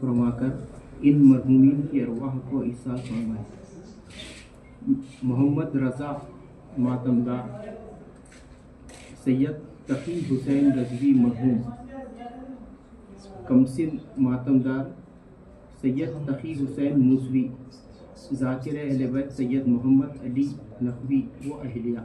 फरमाकर इन मरहूमीन की अरवाह को ईसाल फरमाए। मोहम्मद रज़ा मातमदार, सैयद तकी हुसैन रज़वी मरहूम, कमसिन मातमदार सैयद तकी हुसैन मूसवी, ज़ाकिर अहले बैत सैयद मोहम्मद अली नकवी व अहलिया।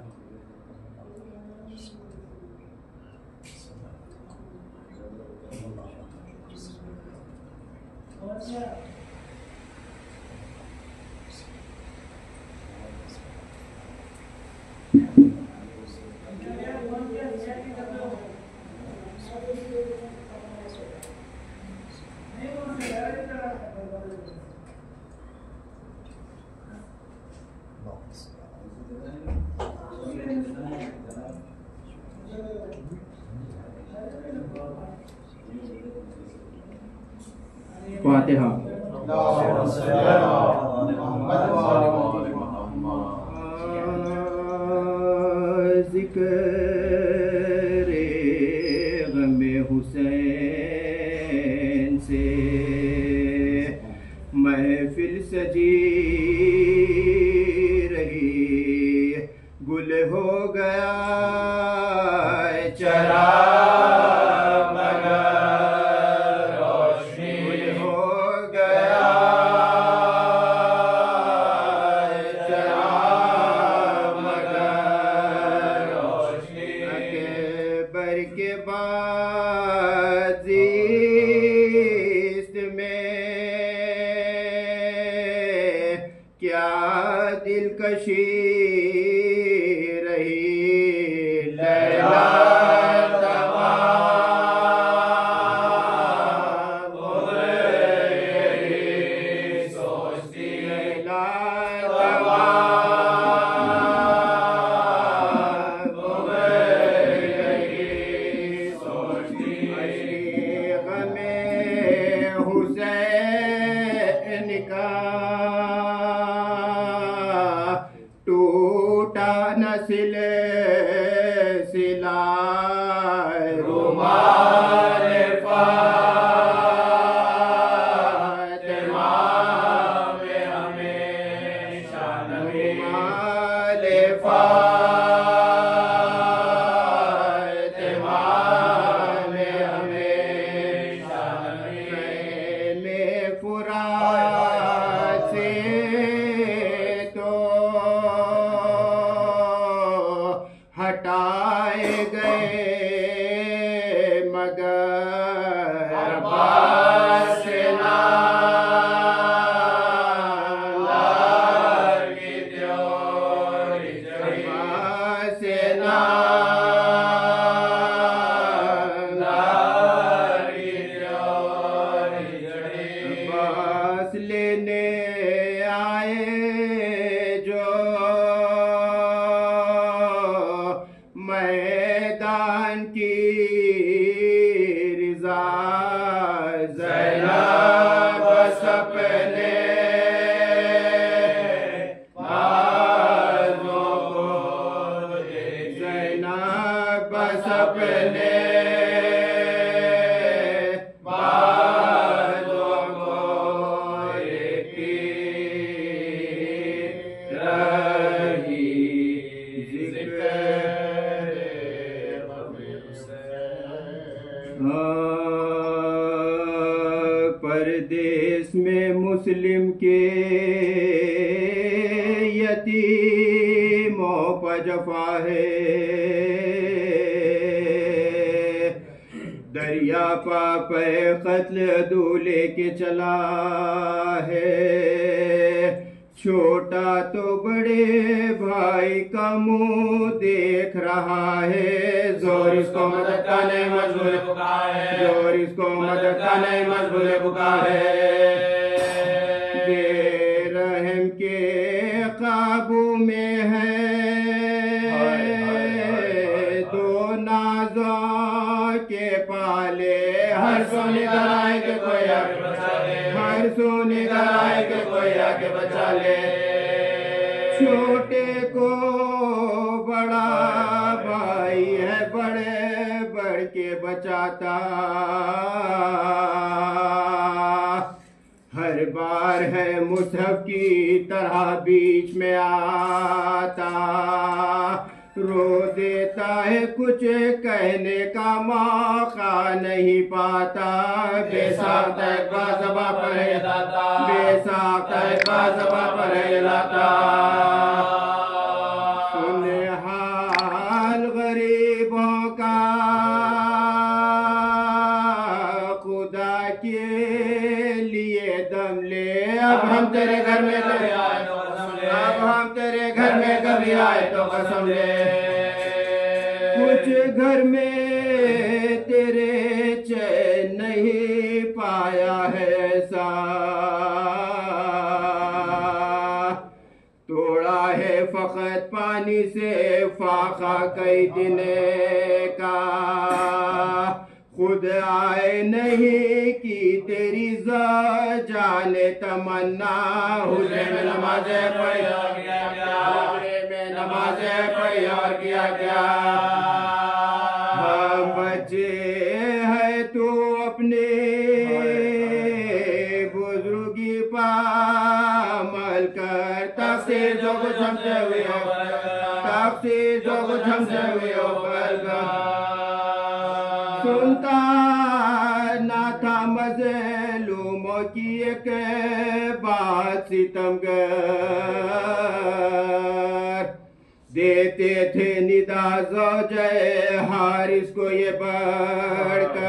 फातिहा। ज़िक्र ग़मे हुसैन से महफिल सजी रही, गुल हो गया चरा के बाद इस में क्या दिलकशी रही, लैला हुसैन का टूटा न सिलसिला, रुमाल फातिमा में हमेशा नबी, रुमाल फातिमा में हमेशा नबी, फुरात से तो हटाए गए मगर अब्बास नादार की त्योरी चढ़ी, अब्बास नादार की त्योरी चढ़ी। अब्बास लेने आए जो मैदान की रिज़ा, ज़ैनब सपने बाज़ों को देख, ज़ैनब सपने बाज़ों को देखती रही, परदेश में मुस्लिम के यतीमों पर जफा है, दरिया पे कत्ल दूल्हे के चला है, छोटा तो बड़े भाई का मुंह देख रहा है, जोर इसको मदद का नहीं मजबूर बुका है, जोर इसको मदद का नहीं मजबूर बुका है, बेरहम के काबू में है दो नाज़ों के पाले, हर सोने कराए के कोई आके बचा ले, हर सोने कराए के कोई आके बचा ले, छोटे को बड़ा भाई है बढ़ के बचाता, बार है मुसहफ की तरह बीच में आता, रो देता है कुछ कहने का मौका नहीं पाता। बेसाख्त ज़बा पर है दाता, बेसाख्त ज़बा पर है दाता। सुने हाल गरीबों का खुदा के लिए दम ले, अब हम तेरे घर में कभी आए तो कसम ले, अब हम तेरे घर में कभी आए तो कसम ले। कुछ घर में तेरे चैन नहीं पाया है ऐसा, तोड़ा है फकत पानी से फाका कई दिन का। खुद आए नहीं कि तेरी जाने तमन्ना, हुजरे में नमाज़े पढ़ी और किया क्या, हुजरे में नमाज़े पढ़ी और किया क्या। हम बच्चे हैं तू अपने बुजुर्गी पामल कर, तक़सीर जो कुछ हमसे हुई हो, तक़सीर जो कुछ हमसे हुई हो सुनता ना था मज़लूमों की एक बात सितमगर, देते थे निदा ज़ौजे हारिस को ये बढ़कर।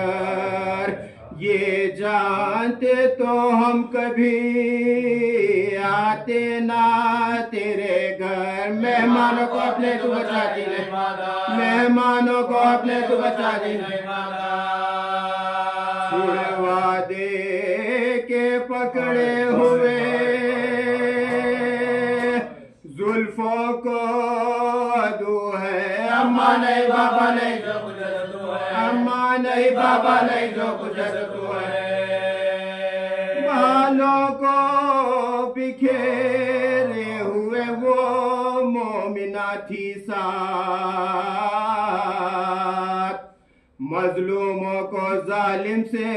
ये जानते तो हम कभी आते ना तेरे घर, मेहमानों को अपने तू बचाती नहीं, मेहमानों को अपने तू बचाती नहीं। छुड़वा दे के पकड़े हुए जुल्फों को अदू है, अम्मा नहीं बाबा नहीं जो कुछ अदू है, अम्मा नहीं बाबा नहीं जो कुछ अदू है। बालों को बिखेरे हुए वो मोमिना थी साथ, मजलूमों को जालिम से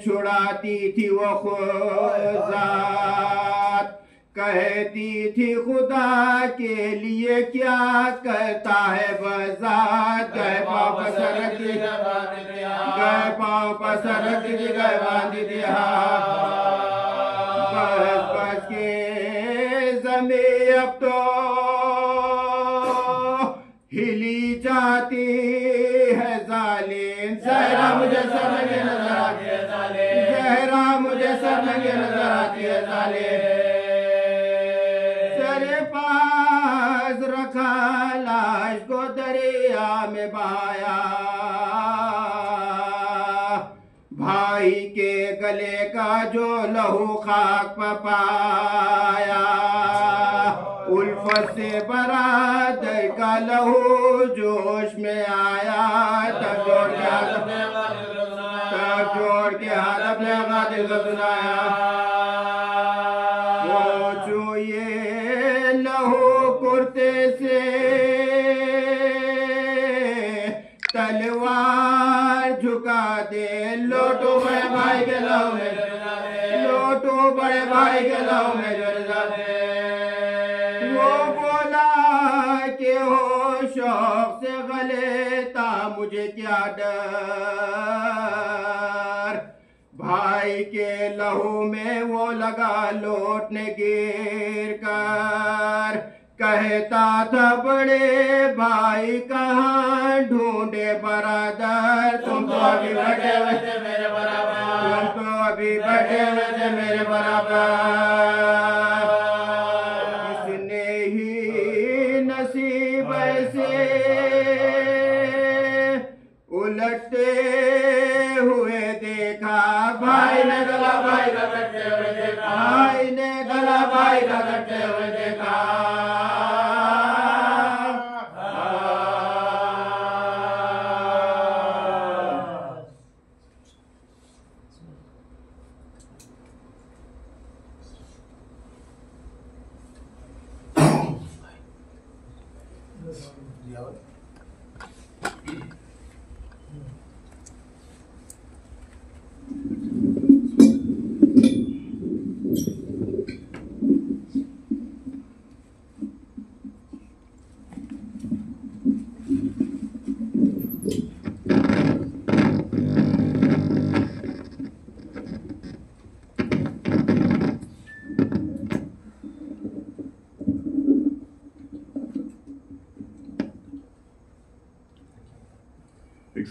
छुड़ाती थी वो खुद, कहती थी खुदा के लिए क्या करता है बज़ात। गए पाँव पर सरक दी, गए पाँव पर सरक दी, गए बांध दिया। बस बस के ज़मीं अब तो हिली जाती है जालिम, ज़हरा मुझे सरनगे नजर आती है जालिम, ज़हरा मुझे सरनगे नजर आती है जालिम। पास रखा लाश को दरिया में बहाया, भाई के गले का जो लहू खाक पाया, उल्फत से बरादर का लहू जोश में आया। तब जोड़ के हाथ अपने गादिल को सुनाया, वो चुए लहू कुर्ते से तलवार झुका दे, लोटो बड़े भाई के लहू में, लोटो बड़े भाई के लहू में जल दे। वो बोला कि हो शौक से गले था मुझे क्या डर, भाई के लहू में वो लगा लौटने गिर कर। कहता था बड़े भाई कहाँ ढूंढे बरादर, तुम तो अभी बैठे हुए थे मेरे बराबर, तुम तो अभी बैठे हुए थे मेरे बराबर। किसने ही नसीब ऐसे उलटते हुए देखा, भाई ने गला भाई का कटते हुए देखा, भाई ने गला भाई का कटते हुए देखा।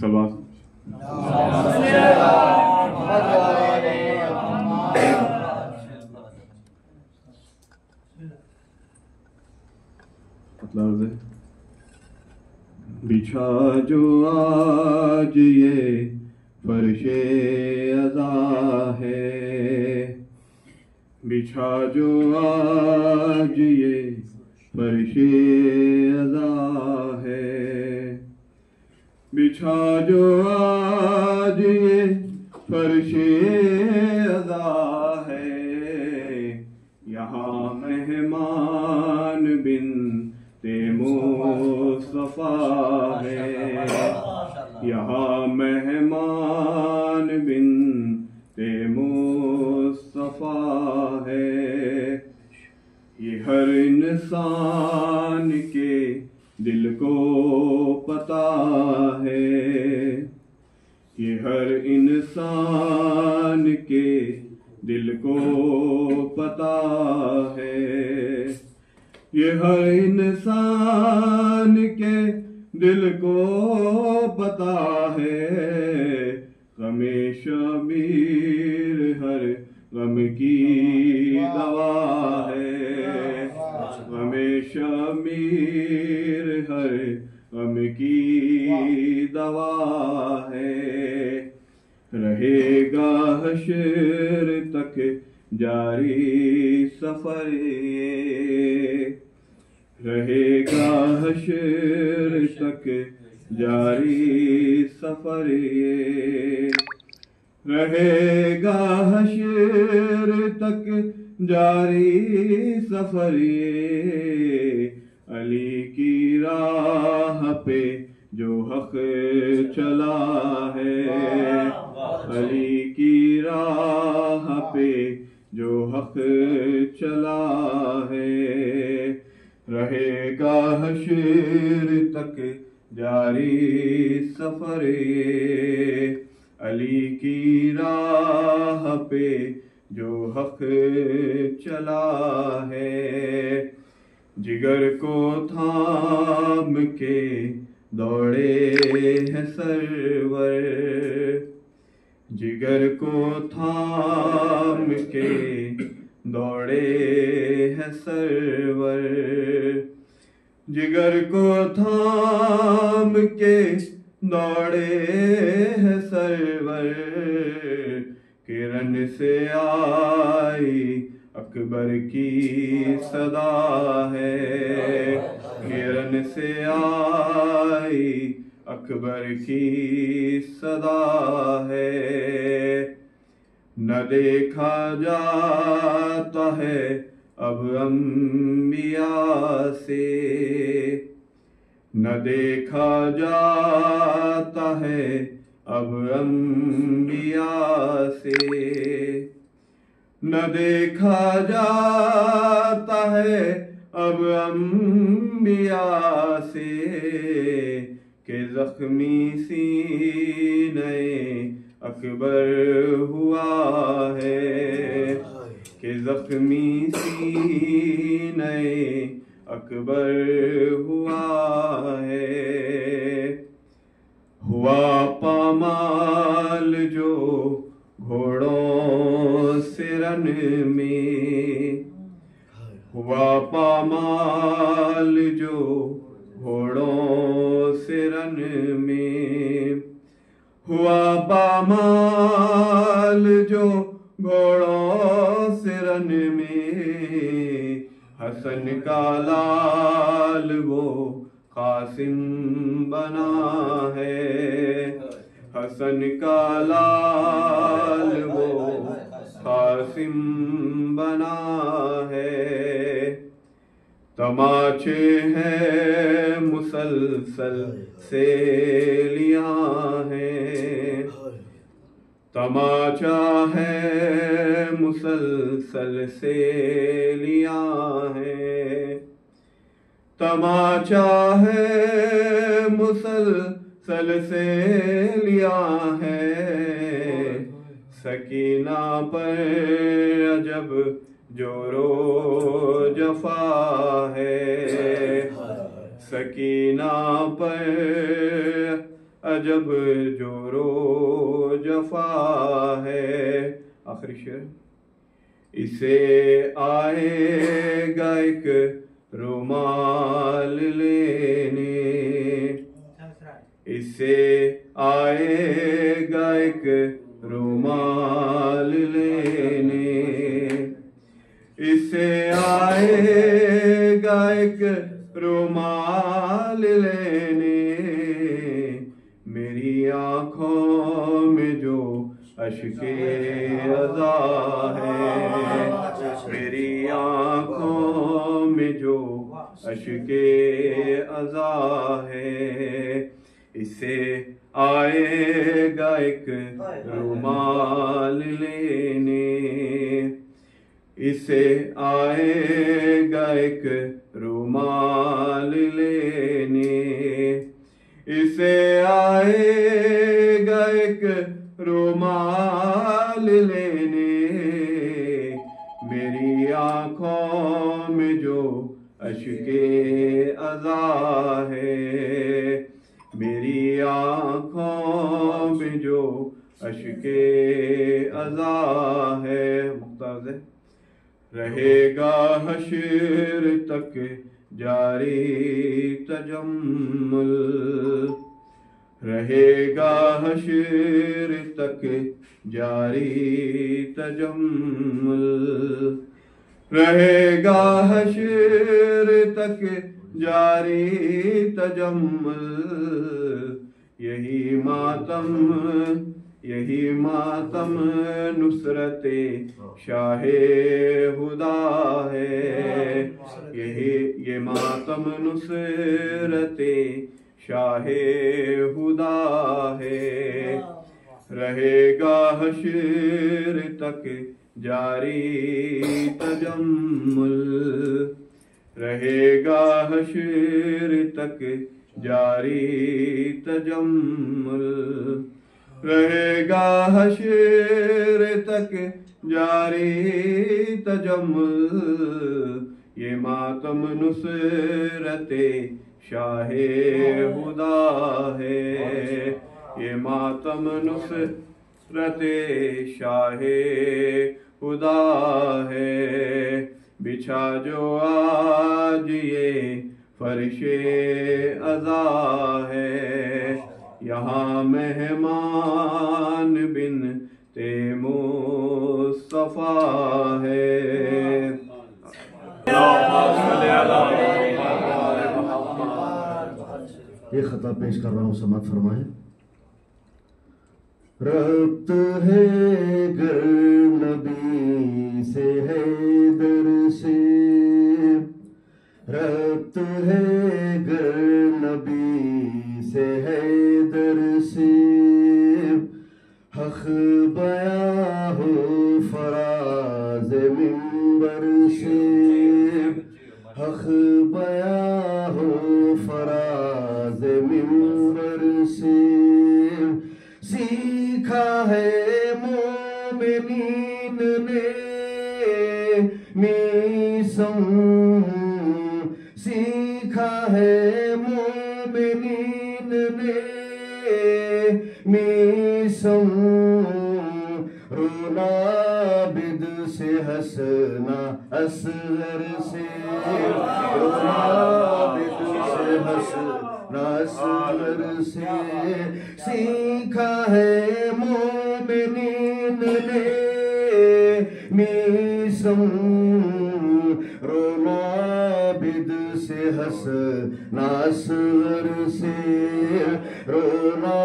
सलवात। बिछा जो आज ये फर्शे अज़ा है, बिछा जो आज ये फर्शे अज़ा है, बिछा जो आज ये फर्शे अज़ा है, यहाँ मेहमान बिन ते मुस्तफा है, यहाँ मेहमान बिन ते मुस्तफा है। ये हर इंसान के दिल को पता है, ये हर इंसान के दिल को पता है, ये हर इंसान के दिल को पता है। गमे शबीर हर गम की दवा है, गमे शबीर हर गम की दवा है। रहेगा हश्र तक जारी सफर ये, रहेगा हश्र तक जारी सफर ये, रहेगा हश्र तक जारी सफर ये। अली की राह पे जो हक चला है, अली की राह पे जो हक चला है, रहेगा हश्र तक जारी सफर ये। अली की राह पे जो हक चला है, जिगर को थाम के दौड़े हैं सरवर, जिगर को थाम के दौड़े हैं सरवर, जिगर को थाम के दौड़े हैं सरवर। किरण से आई अकबर की सदा है, किरण से आई अकबर की सदा है। न देखा जाता है अब अंबिया से, न देखा जाता है अब अंबिया से, न देखा जाता है अब अंबिया से। के जख्मी सीने अकबर हुआ है, के जख्मी सीने अकबर हुआ है। हुआ पामाल जो घोड़ों से रन में, हुआ पामाल जो घोड़ों से रन में, हुआ पामाल जो घोड़ों से रन में। हसन का लाल वो कासिम बना है, हसन का लाल वो कासिम बना है। तमाचे हैं मुसलसल सेलियां हैं, तमाचा है मुसलसल सेलियां हैं, तमाचा है मुसलसल सेलियां हैं। सकीना पर अजब जोरो जफा है, सकीना पर अजब जोरो जफा है। आखिरी शेर। इसे आएगा एक रुमाल लेने, इसे आएगा एक रुमाल लेने, इसे आएगा एक रुमाल लेने, मेरी आंखों में जो अश्के अज़ा है, मेरी आंखों में जो अश्के अज़ा है, इसे आएगा एक रुमाल लेने, इसे आएगा एक रुमाल लेने, इसे आएगा एक रुमाल लेने, मेरी आंखों में जो अश्के अज़ा है, मेरी आंखों में जो अश्के अज़ा है। मुख्तार है। रहेगा हश्र तक जारी तजम्मुल, रहेगा हश्र तक जारी तजम्मुल, रहेगा हश्र तक जारी तजम्मुल, यही मातम नुसरते शाहे हुदा है, ये मातम नुसरते शाहे हुदा है। रहेगा हश्र तक जारी तजम्मुल, रहेगा हश्र तक जारी तजम्मुल, रहेगा हश्र तक जारी तजम्मुल, ये मातम नुसरते शाहे हुदा है, ये मातम नुसरते शाहे हुदा है। बिछा जो आज ये फर्शे अज़ा है, यहाँ मेहमान बिन ते मुस्तफा है। ये खता पेश कर रहा हूँ, समात फरमाए। रब्त है गर नबी से है दर से, रब्त है गर नबी से है दर से, हक़ बयां हो फराज़ मिंबर से, हक़ बयां हो फराज़ मिंबर से, सीखा है मोमिनीन ने मीसम, सीखा है मोमिनीन ने मीसम, रोना बिद से हंसना असगर से, रोना बिद से हंसना असगर से, सीखा है मोमिनीन ने मीसम, रोना बिद से हंसना असगर से, रोना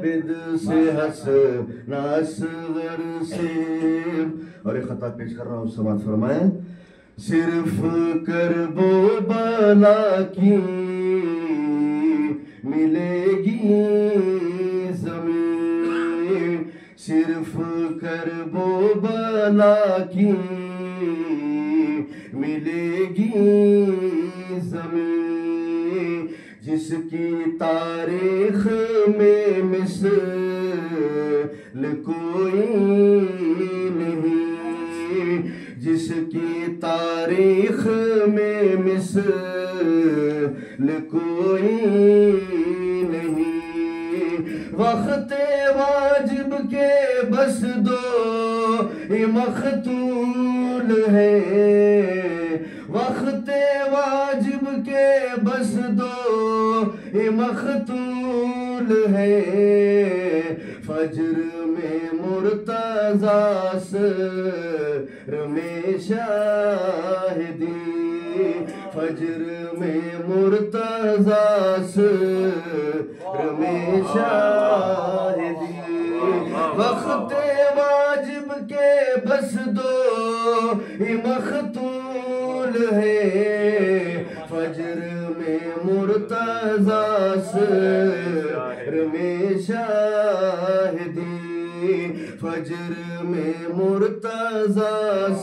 बिद से हंसना असगर से। और एक खता पेश कर रहा हूँ, समात फरमाए। सिर्फ करबो बला की मिलेगी ज़मीन, सिर्फ करबो बला की मिलेगी ज़मीन, जिसकी तारीख में मिसल कोई नहीं, जिसकी तारीख में मिसल कोई नहीं, वक्त वाजिब के बस दो ये मखतूल है, वक्त वाजिब के बस दो ये मखतूल है, फज्र में मुर्तज़ा सर में शाहिदी, फज्र में मुर्तज़ा सर में शाहिदी, वक्त वाजिब के बस दो ये मखतूल है, फज्र में मुर्तज़ा सर में शाहिदी, फज्र में मुर्तज़ा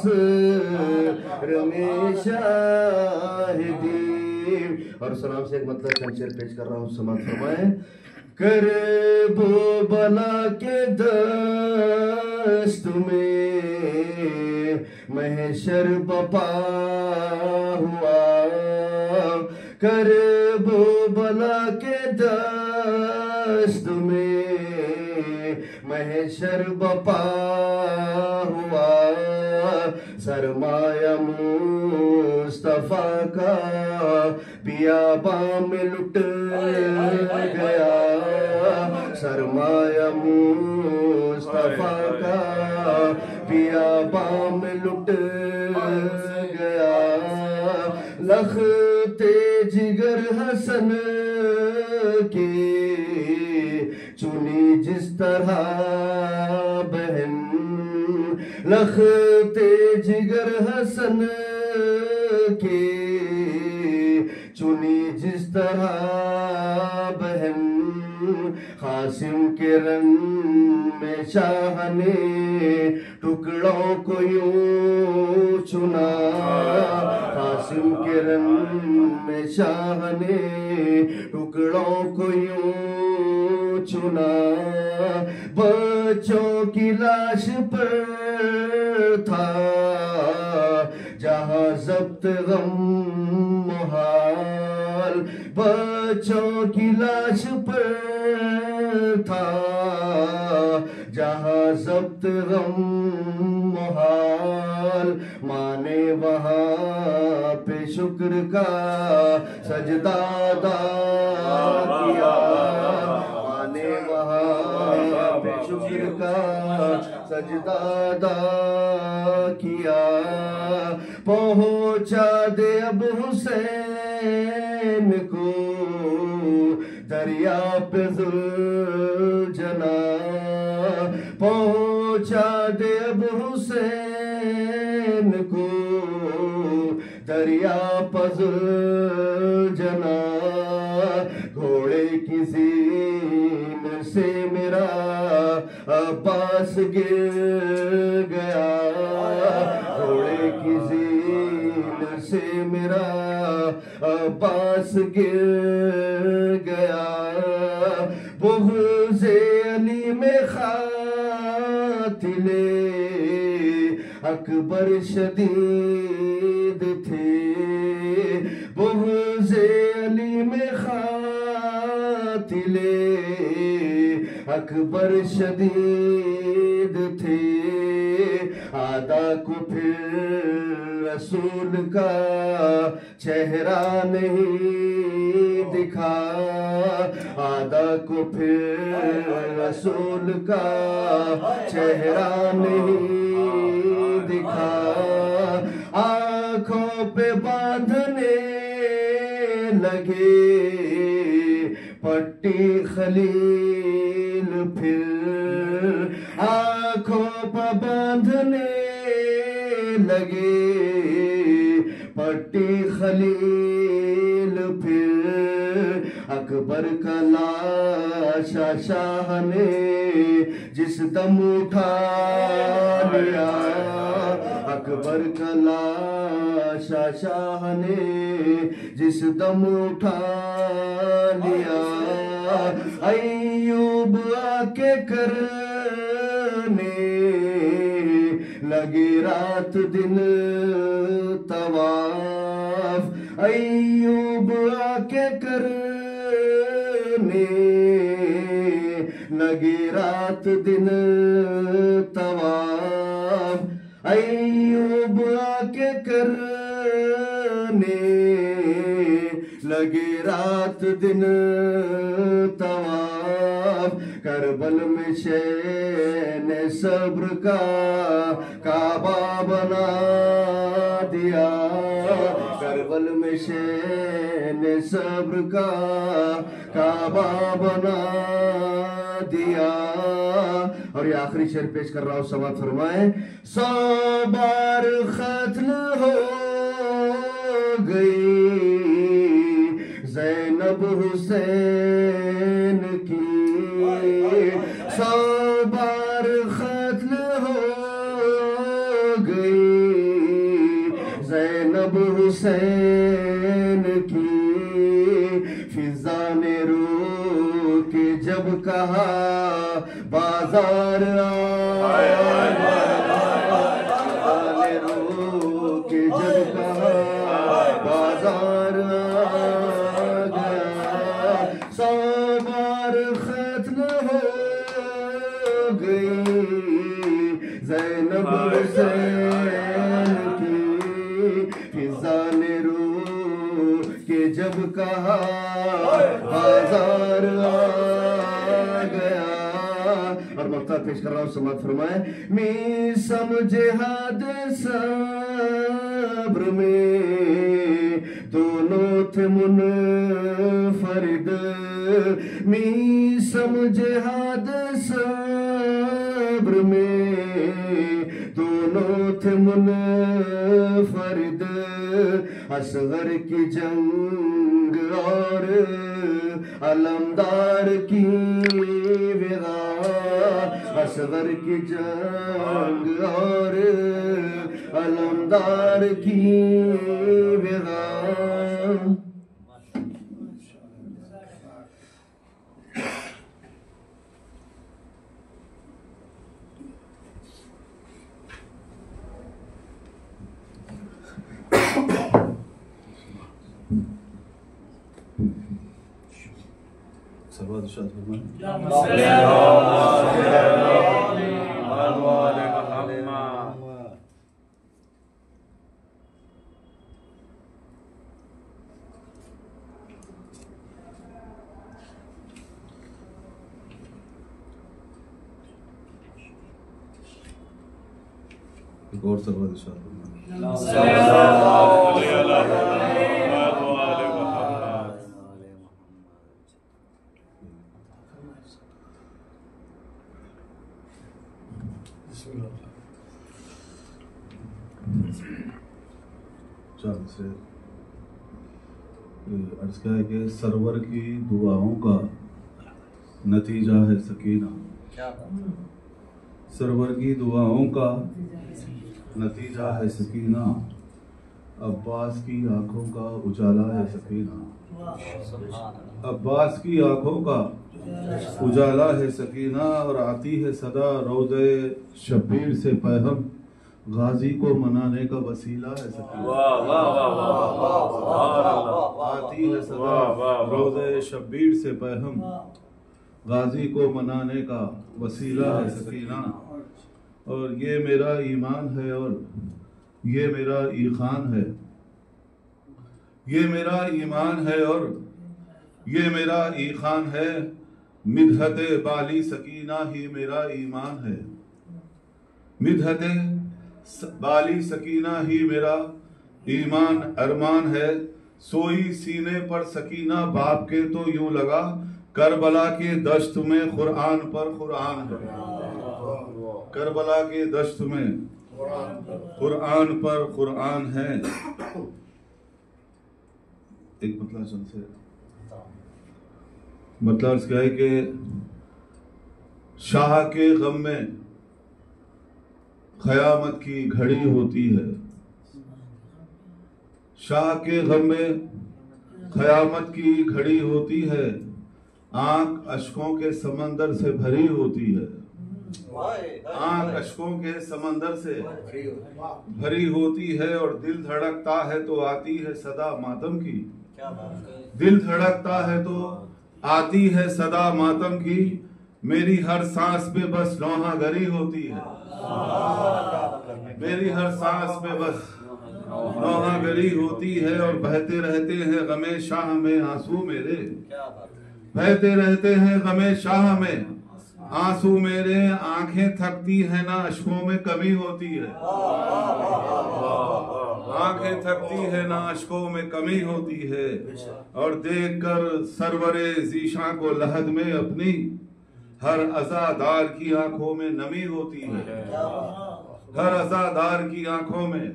सर में शाहिदी। और सलाम से एक मतलब चंद शेर पेश कर रहा हूँ, समाज फरमाए। करबो बला के दस्त में महशर बपा हुआ, करबो बला के दस्त में महशर बपा हुआ, सरमाया मुस्तफा का बियाबा में लुट गया, सरमाया मुस्तफा का बियाबा में लुट गया, लखते जिगर हसन की चुनी जिस तरह बहन, लखते जिगर हसन के चुनी जिस तरह बहन, कासिम के रंग में शाह ने टुकड़ों को यूं चुना, कासिम के रंग में शाह ने टुकड़ों को यूं चुना, बच्चों की लाश पर था जहां जब्त गम मुहाल, बच्चों की लाश पर था जहां जब्त गम मुहाल, माने वहां पे शुक्र का सजदा अदा किया, माने वहां पे शुक्र का सजदा अदा किया, पहुंचा दे अब हुसैन को दरिया पे जुलझना, पहुंचा दे अब हुसैन को दरिया पे जुलझना, घोड़े की ज़ीन से मेरा अब्बास गिर गया, घोड़े की ज़ीन से मेरा अब्बास गिर गया, बुग़्ज़े अली में क़ातिले अकबर शदीद थे, बुग़्ज़े अली में क़ातिले अकबर शदीद थे, आदा को फिर रसूल का चेहरा नहीं दिखा, आदा को फिर रसूल का चेहरा नहीं दिखा, आँखों पे बांधने लगे पट्टी खलील, फिर आँखों पर बांधने लगे पट्टी खलील, फिर अकबर का लाशा शाह ने जिस दम उठा लिया, अकबर का लाशा शाह ने जिस दम उठा लिया, अय्यूब आके करने लगे रात दिन तवाफ, अय्यूब आके करने लगी रात दिन तवाफ अय्यूब आके करने लगे रात दिन तवाफ करबल में शैन सब्र का काबा बना दिया करबल में शैन सब्र का काबा बना दिया। और ये आखिरी शेर पेश कर रहा हूं, समाअत फरमाए। 100 बार खत्म हो गई ज़ैनब हुसैन की 100 बार खत्म हो गई ज़ैनब हुसैन की। फिजा ने रो के जब कहा बाजार के जब कहा बाजार गया 100 बार खत्म हो गई ज़ैनब हुसैन की। फिजा ने रो के जब कहा बाजार गया। और मक्ता पेश कर रहा हूं, समाअत फरमाए। मी समझे हाद सब्र में दोनों थे मुनफरिद मी समझे हाद सब्र में दोनों थे मुनफरिद असगर की जंग और अलमदार की विदा असगर की जंग और अलमदार की विदा। गौर सरवा अर्ज क्या है कि सरवर की दुआओं का नतीजा है सकीना। सरवर की दुआओं का नतीजा है सकीना। अब्बास की आंखों का उजाला है सकीना। अब्बास की आंखों का उजाला है सकीना। और आती है सदा रोज़े शब्बीर से पैगम गाजी को मनाने का वसीला है सकीना। आती है सदा रोज़े शब्बीर से पैगम गाजी को मनाने का वसीला है सकीना। और ये मेरा ईमान है और ये मेरा ईखान है। ये मेरा ईमान है और ये मेरा ईखान है। मिदहत बाली सकीना ही मेरा ईमान है। मिदहत बाली सकीना ही मेरा ईमान अरमान है। सोई सीने पर सकीना बाप के तो यूं लगा करबला के दश्त में कुरान पर कुरान है। करबला के दश्त में कुरान पर कुरान है। एक मतलब से मतलब क्या है कि शाह के गम में क़यामत की घड़ी होती है। शाह के गम में क़यामत की घड़ी होती है। आंख अश्कों के समंदर से भरी होती है। आंख अश्कों के समंदर से भरी होती है। और दिल धड़कता है तो आती है सदा मातम की। दिल धड़कता है तो आती है सदा मातम की। मेरी हर सांस पे बस नौहागरी होती है, मेरी हर सांस पे बस नौहागरी होती है। और बहते रहते हैं गमे शाह में आंसू मेरे, बहते रहते हैं गमे शाह में आंसू मेरे। आंखें थकती है ना अश्कों में कमी होती है, आंखें थकती है ना अश्कों में कमी होती है। और देखकर सरवरे ज़ीशां को लहद में अपनी हर अज़ादार की आंखों में नमी होती है, हर अज़ादार की आंखों में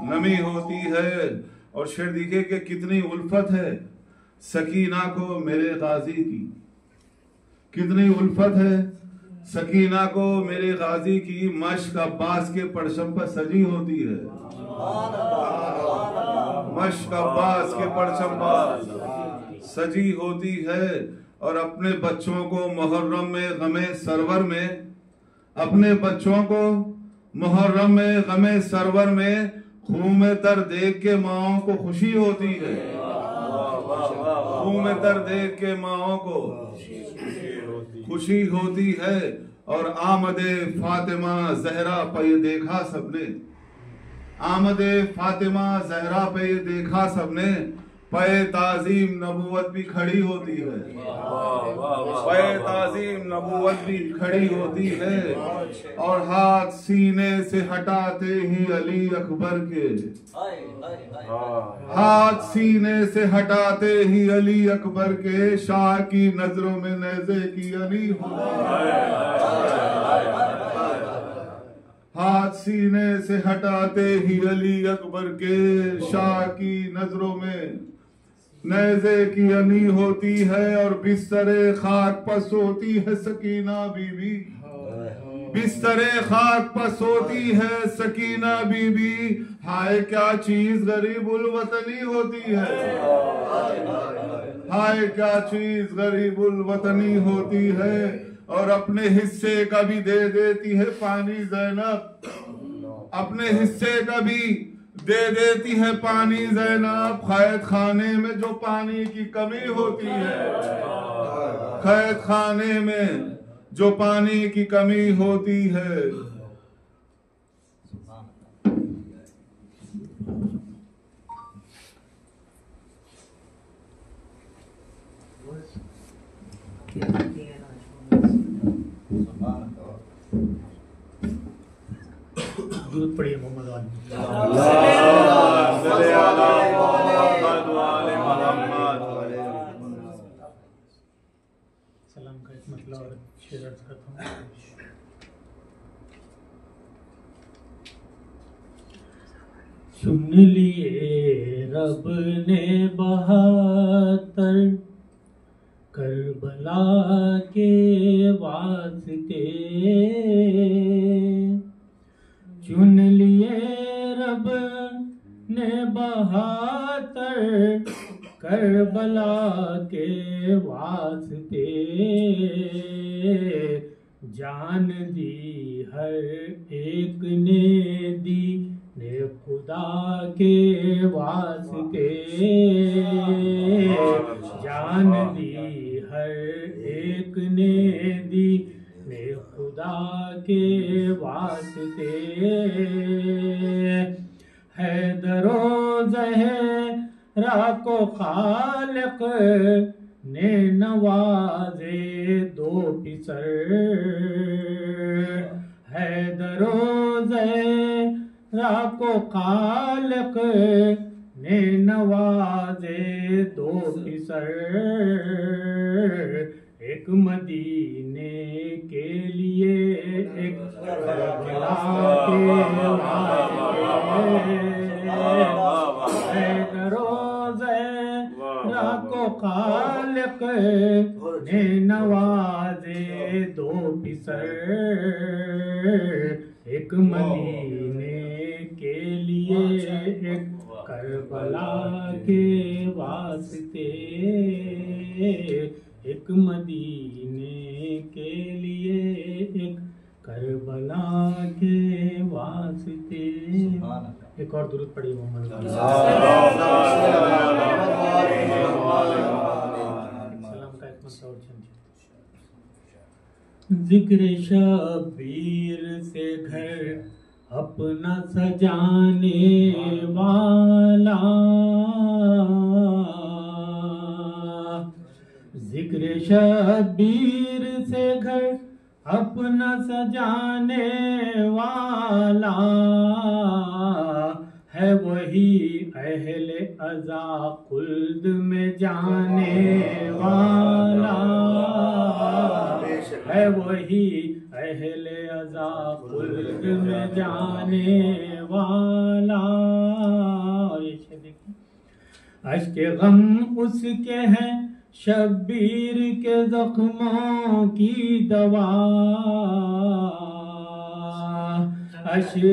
नमी होती है। और शेर दिखे कि कितनी उल्फत है सकीना को मेरे गाजी की, कितनी उल्फत है सकीना को मेरे गाजी की। मश्क अब्बास के परचम पर सजी होती है, मश्क अब्बास के परचम पर सजी होती है। और अपने बच्चों को मुहर्रम में गमे सरवर में, अपने बच्चों को मुहर्रम में गमे सरवर में खून में तर देख के माओ को खुशी होती है, खून में तर देख के माओ को खुशी होती है। और आमदे फातिमा जहरा पे ये देखा सबने, आमदे फातिमा जहरा पे ये देखा सबने। पे ताजीम नबूवत भी खड़ी होती है, पे ताजीम नबूवत भी खड़ी होती है। और हाथ सीने से हटाते ही अली अकबर के, हाथ सीने से हटाते ही अली अकबर के शाह की नजरों में नेज़े की अली होती है। हाथ सीने से हटाते ही अली अकबर के शाह की नजरों में नेज़े की अनी होती है। और बिस्तरे खाक पर सोती है सकीना बीबी, बिस्तरे खाक पर सोती है सकीना बीबी। हाय क्या चीज गरीबुल वतनी होती है, हाय क्या चीज गरीबुल वतनी होती है। और अपने हिस्से का भी दे देती है पानी ज़ैनब, अपने हिस्से का भी दे देती है पानी ज़ैनब। कैद खाने में जो पानी की कमी होती है, कैद खाने में जो पानी की कमी होती है। दुरूद पढ़िए मोहम्मद वाले। सलाम का एक मतलब और शेर अर्ज करता हूँ। सुन लिए रब ने बहातर करबला के वास्ते, चुन लिए रब ने बहातर करबला के वास्ते। जान दी हर एक ने दी ने खुदा के वास्ते। जान दी हर एक ने दी ने खुदा के वास्ते। हैदरो ज़हरा को खालिक ने नवाजे दो पिसर। हैदरो ज़हरा को खालिक ने नवाजे दो पिसर। एक मदीने के लिए एक करबला के वास्ते। ज़हरा को खालिक ने नवाजे दो पिसर। एक मदीने के लिए एक करबला के वास्ते। एक मदीने के लिए एक करबला के वास्ते। एक और दुरूद पढ़िए मोहम्मद। सलाम का एक मतलब और जिक्र शबीर से घर अपना सजाने वाला, जिक्र शबीर से घर अपना सजाने वाला है वही अहले अज़ा खुल्द में जाने वाला, है वही अहले अज़ा खुल्द में जाने वाला। और ये शेर देखिए, अश्के गम उसके हैं शब्बीर के जख्मों की दवा, अश्के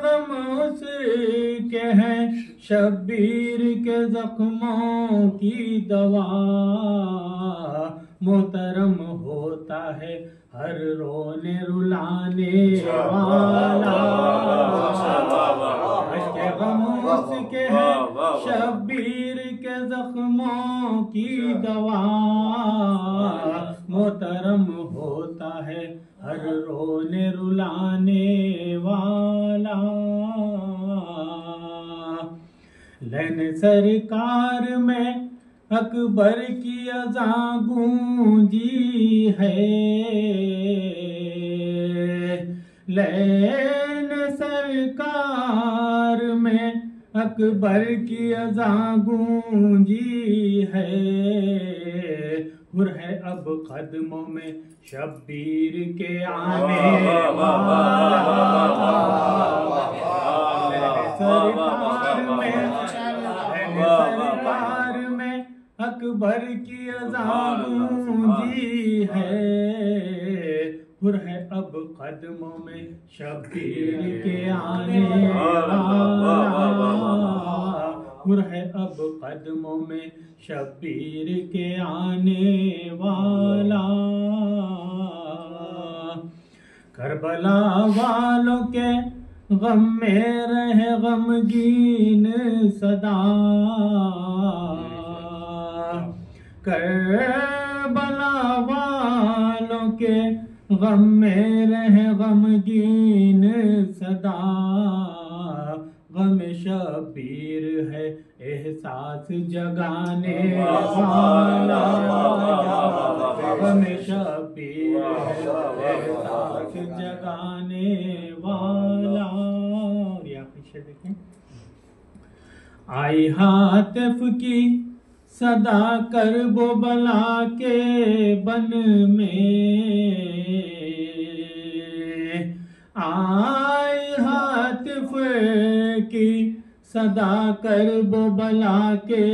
गम उसके हैं शब्बीर के जख्मों की दवा, मोहतरम होता है हर रोने रुलाने वाला, अश्के गम उसके हैं शब्बीर के जख्मों की दवा, मोहतरम होता है हर रोने रुलाने वाला। लैन सरकार में अकबर की अज़ा गूंजी है, लैन सरकार में अकबर की अज़ा गूंजी है, हुर है अब कदमों में शब्बीर के आने वाला, सरकार में अकबर की अज़ा गूंजी है, हुर है अब कदमों में शब्बीर के आने वाला, हुर है अब कदमों में शब्बीर के आने वाला। करबला वालों के गम में रहे गमगीन सदा, करबला वालों के गम में रहे गमगीन सदा, गम शबीर है एहसास जगाने वाला, गम शबीर है एहसास जगाने वाला। और यहाँ पीछे देखें, आई हातिफ की सदा करबो बला के बन में, आई हातिफ की सदा करबो बला के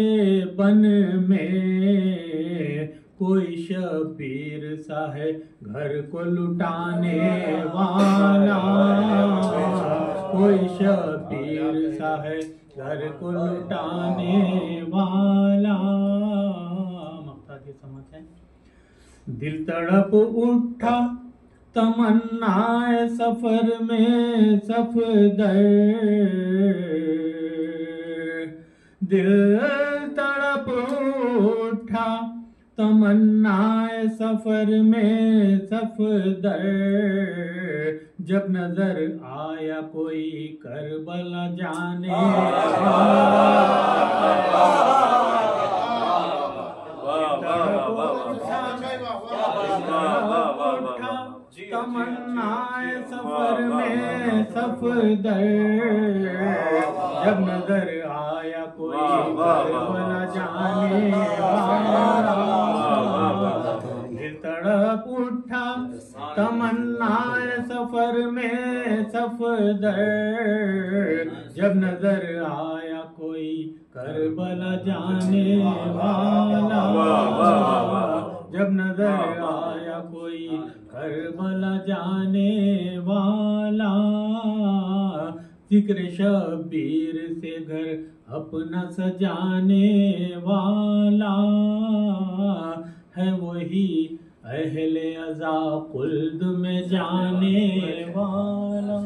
बन में, कोई शबीर सा है घर को लुटाने वाला, कोई शबीर सा है घर को लुटाने वाला। मक्ता की समझ है, दिल तड़प उठा तमन्नाए सफर में सफदर, दिल तड़प उठा तमन्नाए सफर में सफदर, जब नजर आया कोई करबला जाने तमन्नाए सफर में सफदर, जब नजर आया कोई करबला जाने वाला, दिल तड़प उठा तमन्नाए सफर में सफदर, जब नजर आया कोई करबला जाने वाला, जब नजर आया कोई करबला जाने वाला। जिक्र शबीर से घर अपना सजाने वाला है वही अहले अज़ा खुल्द में जाने वाला।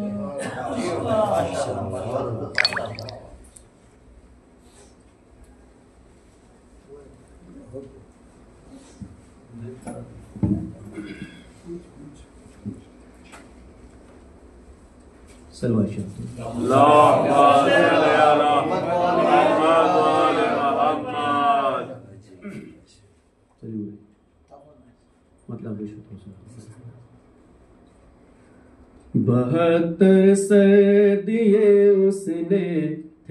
सलवा शब्द मतलब 72 सर दिए उसने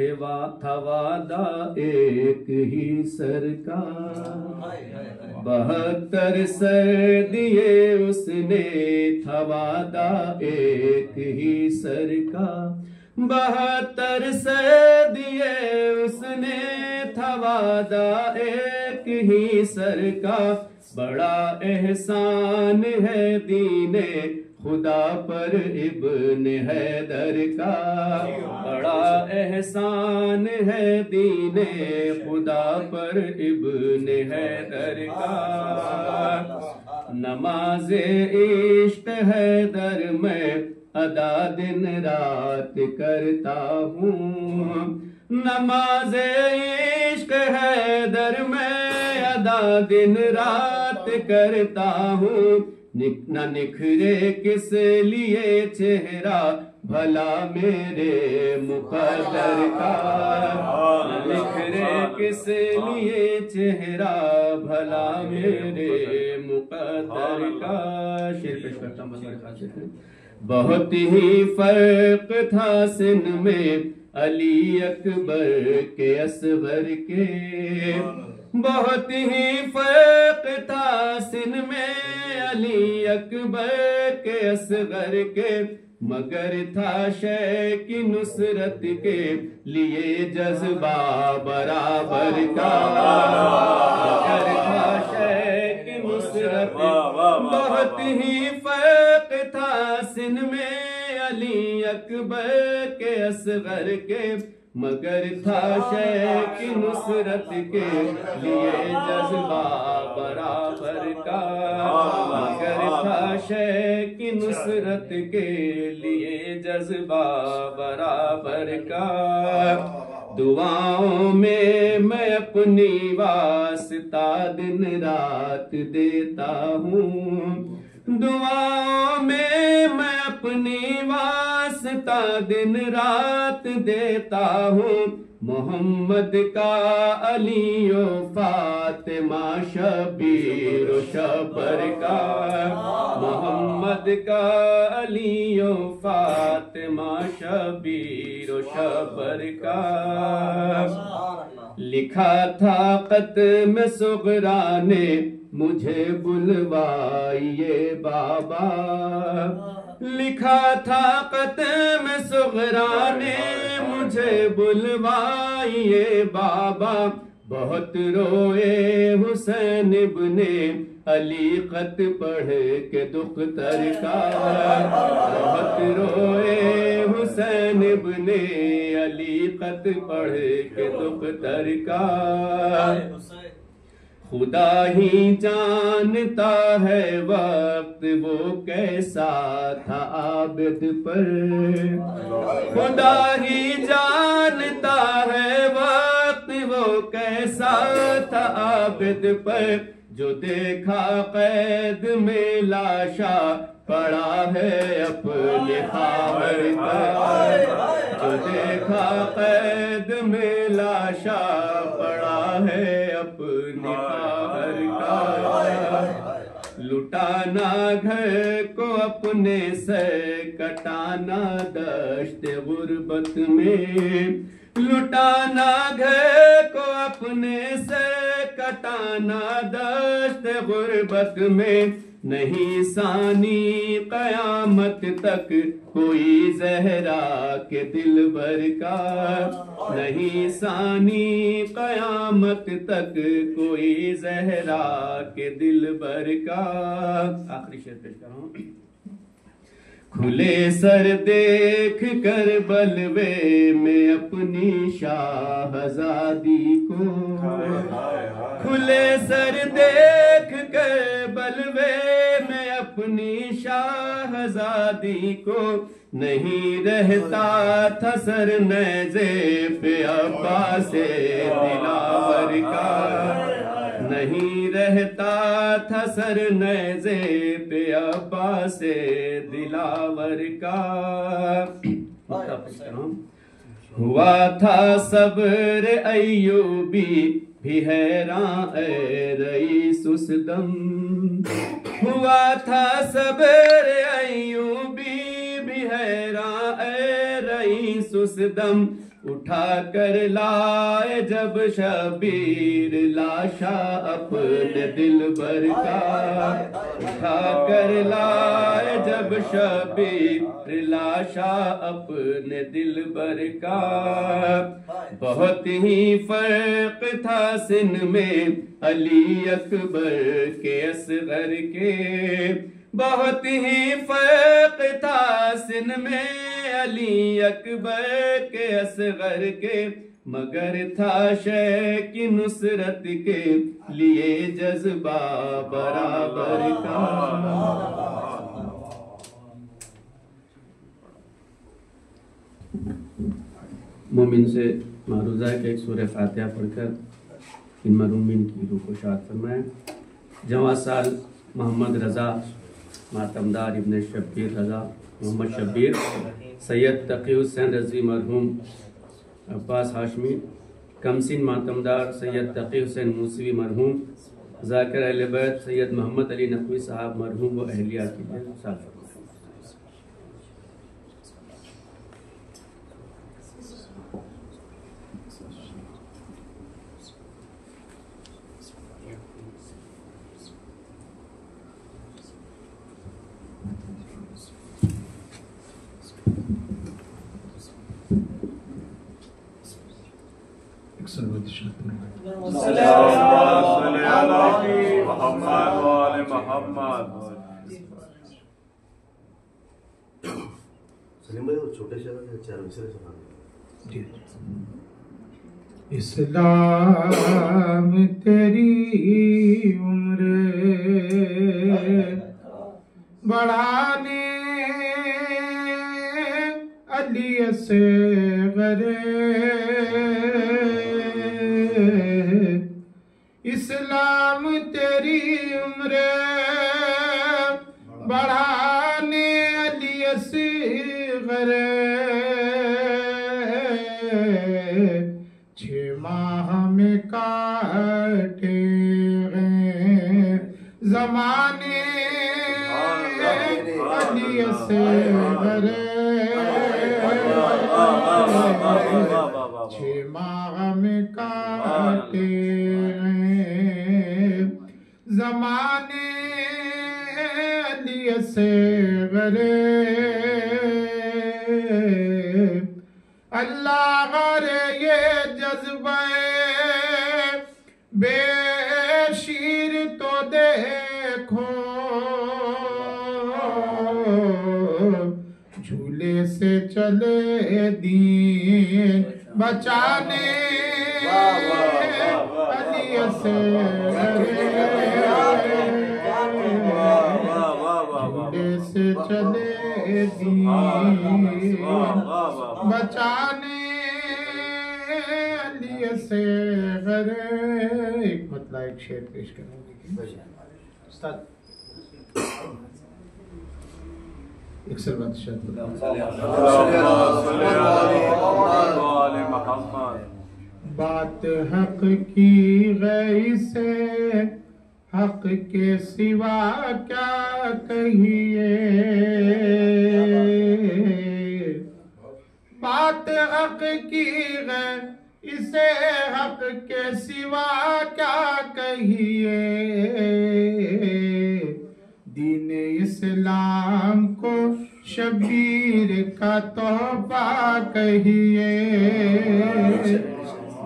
था वादा एक ही सर का। 72 सर दिए उसने था वादा एक ही सर का। 72 सर दिए उसने था वादा एक ही सर का। बड़ा एहसान है दीने खुदा पर इब्न हैदर का। बड़ा एहसान है दीने खुदा पर इब्न हैदर का। नमाज़े इश्क हैदर में अदा दिन रात करता हूँ। नमाज़े इश्क हैदर में अदा दिन रात करता हूँ। न निखरे किस लिए चेहरा भला मेरे मुकद्दर का। न निखरे किस लिए चेहरा भला मेरे मुकद्दर का। शेर पेश करता हूँ। बहुत ही फर्क था सिन में अली अकबर के असगर के। बहुत ही फर्क था सिन में अली अकबर के असगर के। मगर था शय की नुसरत के लिए जज्बा बराबर का। मगर था शय की नुसरत बहुत ही फर्क था सिन में अली अकबर के असगर के। मगर था शय की नुसरत के लिए जज्बा बराबर का। मगर था शय की नुसरत के लिए जज्बा बराबर का। दुआओं में मैं अपनी वास्ता दिन रात देता हूँ। दुआओं में मैं अपनी वास्ता दिन रात देता हूँ। मोहम्मद का अलियो फातिमा शबीर शबर का। मोहम्मद का अलियो फातिमा शबीर शबर का। लिखा था खत में सुगरा ने मुझे बुलवाइए बाबा। लिखा था खत में सुगरा ने मुझे बुलवाइए बाबा। बहुत रोए हुसैन इब्ने अली खत पढ़ के दुख्तर का। बहुत रोए हुसैन इब्ने अली खत पढ़ के दुख्तर का। खुदा ही जानता है वक्त वो कैसा था आबिद पर। खुदा ही जानता है वक्त वो कैसा था आबिद पर। जो देखा कैद में लाशा पड़ा है अपने खावर का। जो देखा कैद में लाशा पड़ा है अपने खावर का। लुटाना घर को अपने से कटाना दश्त गुर्बत में। लुटाना घर को अपने से कटाना दश्त गुर्बत में। नहीं सानी कयामत तक कोई जहरा के दिल भर का। नहीं सानी कयामत तक कोई जहरा के दिल भर का। आखिरी शेर पेश कर रहा हूँ। खुले सर देख कर बलवे में अपनी शाहजादी को। खुले सर देख कर बलवे में अपनी शाहजादी को। नहीं रहता था सर नज़े पे अब्बासे दिलावर का। नहीं रहता था सर नज़े पे अब्बासे दिलावर का। नुक्ता पेश कर रहा हूं। हुआ था सब्र अय्यूबी भी हैरान ए रईस उस दम, हुआ था सब्र अय्यूबी भी हैरान ए रईस उस दम, उठा कर लाए जब शबीर लाशा अपने दिलबर का, उठा कर लाए जब शबीर लाशा अपने दिलबर का। बहुत ही फर्क था सिन में अली अकबर के असगर के, बहुत ही फर्क था सिन में अली अकबर के असगर के, मगर था शय की नुसरत के लिए जज्बा बराबर का। मोमिन से मारूजा के एक सूरह फातिहा पढ़कर इन मरूमिन की रूह को शाद फरमाएं। जवां साल मोहम्मद रज़ा मातमदार इब्न शब्बीर रज़ा मोहम्मद शब्बीर सैयद तकी हुसैन रज़वी मरहूम अब्बास हाशमी कमसिन मातमदार सैयद तकी हुसैन मूसवी मरहूम ज़ाकिर अहले बैत सैयद मोहम्मद अली नकवी साहब मरहूम व अहलिया की साल फरमाएं। इस्लाम तेरी उम्र बढ़ाने अली से गरे, इस्लाम तेरी उम्र बढ़ाने अली से गरे, 6 माह में काटे गए जमाने अली से गरे, 6 माह में काटे गए जमाने अली से गरे। अल्लाह गरे ये जज्बे बेशीर तो देखो, झूले से चले दीन बचाने अली से झूले से चले दीन बचाने अली से गरे। एक मतलब एक शेर पेश करेंगे उस्ताद एक सरबत बात हक की गई से हक के सिवा क्या कहिए, बात हक की गई इसे हक के सिवा क्या कहिए, दीन इस्लाम को शबीर का तोहफा कहिए,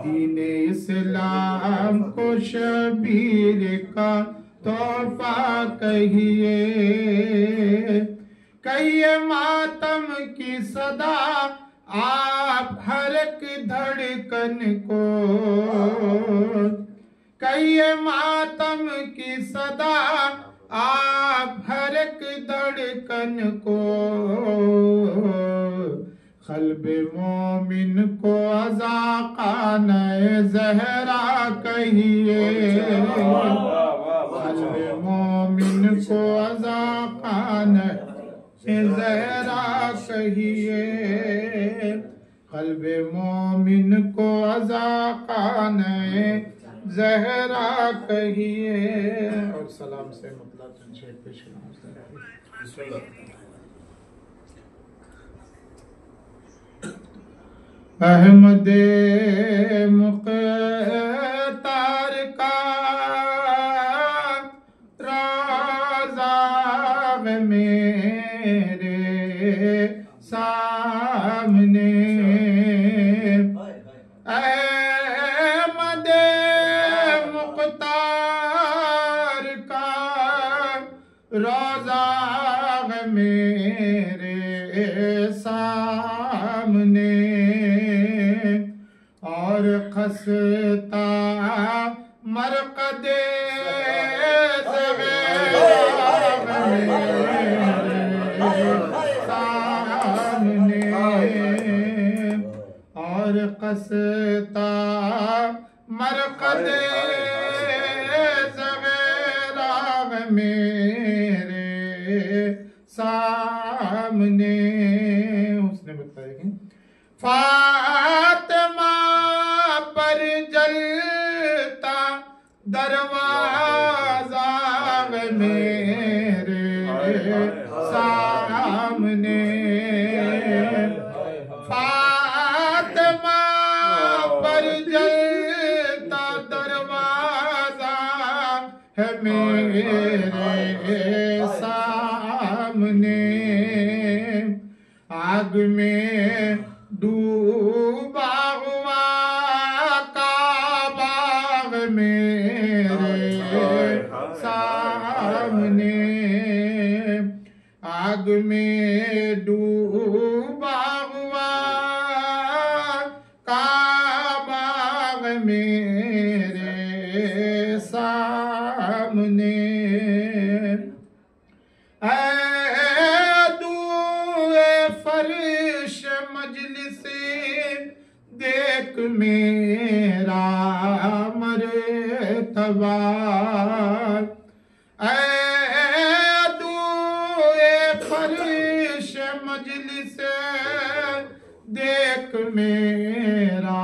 दीन इस्लाम को शबीर का तोहफा कहिए, कहिए मातम की सदा आप हर एक धड़कन को, कहिए मातम की सदा आप हर एक धड़कन को, क़ल्ब मोमिन को अज़ाक़ाने ज़हरा कहिए, क़ल्ब मोमिन को अज़ाक़ाने ज़हरा कहिए। कल्बे मोमिन को अज़ाक़ाने ज़हरा कहिए। और सलाम से मतलब शेख पेश अहमदे मुक़्तार का रोज़ा मेरे सामने, अहमदे मुक़्तार का रोज़ा मेरे सामने, और खस्ता मरकदे सामने, और खस्ता मरकदे मेरे सामने। उसने बताया कि फातिमा पर जलता दरवाजा मेरे सामने, फातिमा पर जलता दरवाजा है मेरे सामने, आग में डूबा हुआ काबा मेरे सामने, आग में डूबा हुआ काबा मेरे सामने, फर्श मजलिस देख मेरा मरतबा, फर्श मजलिस देख मेरा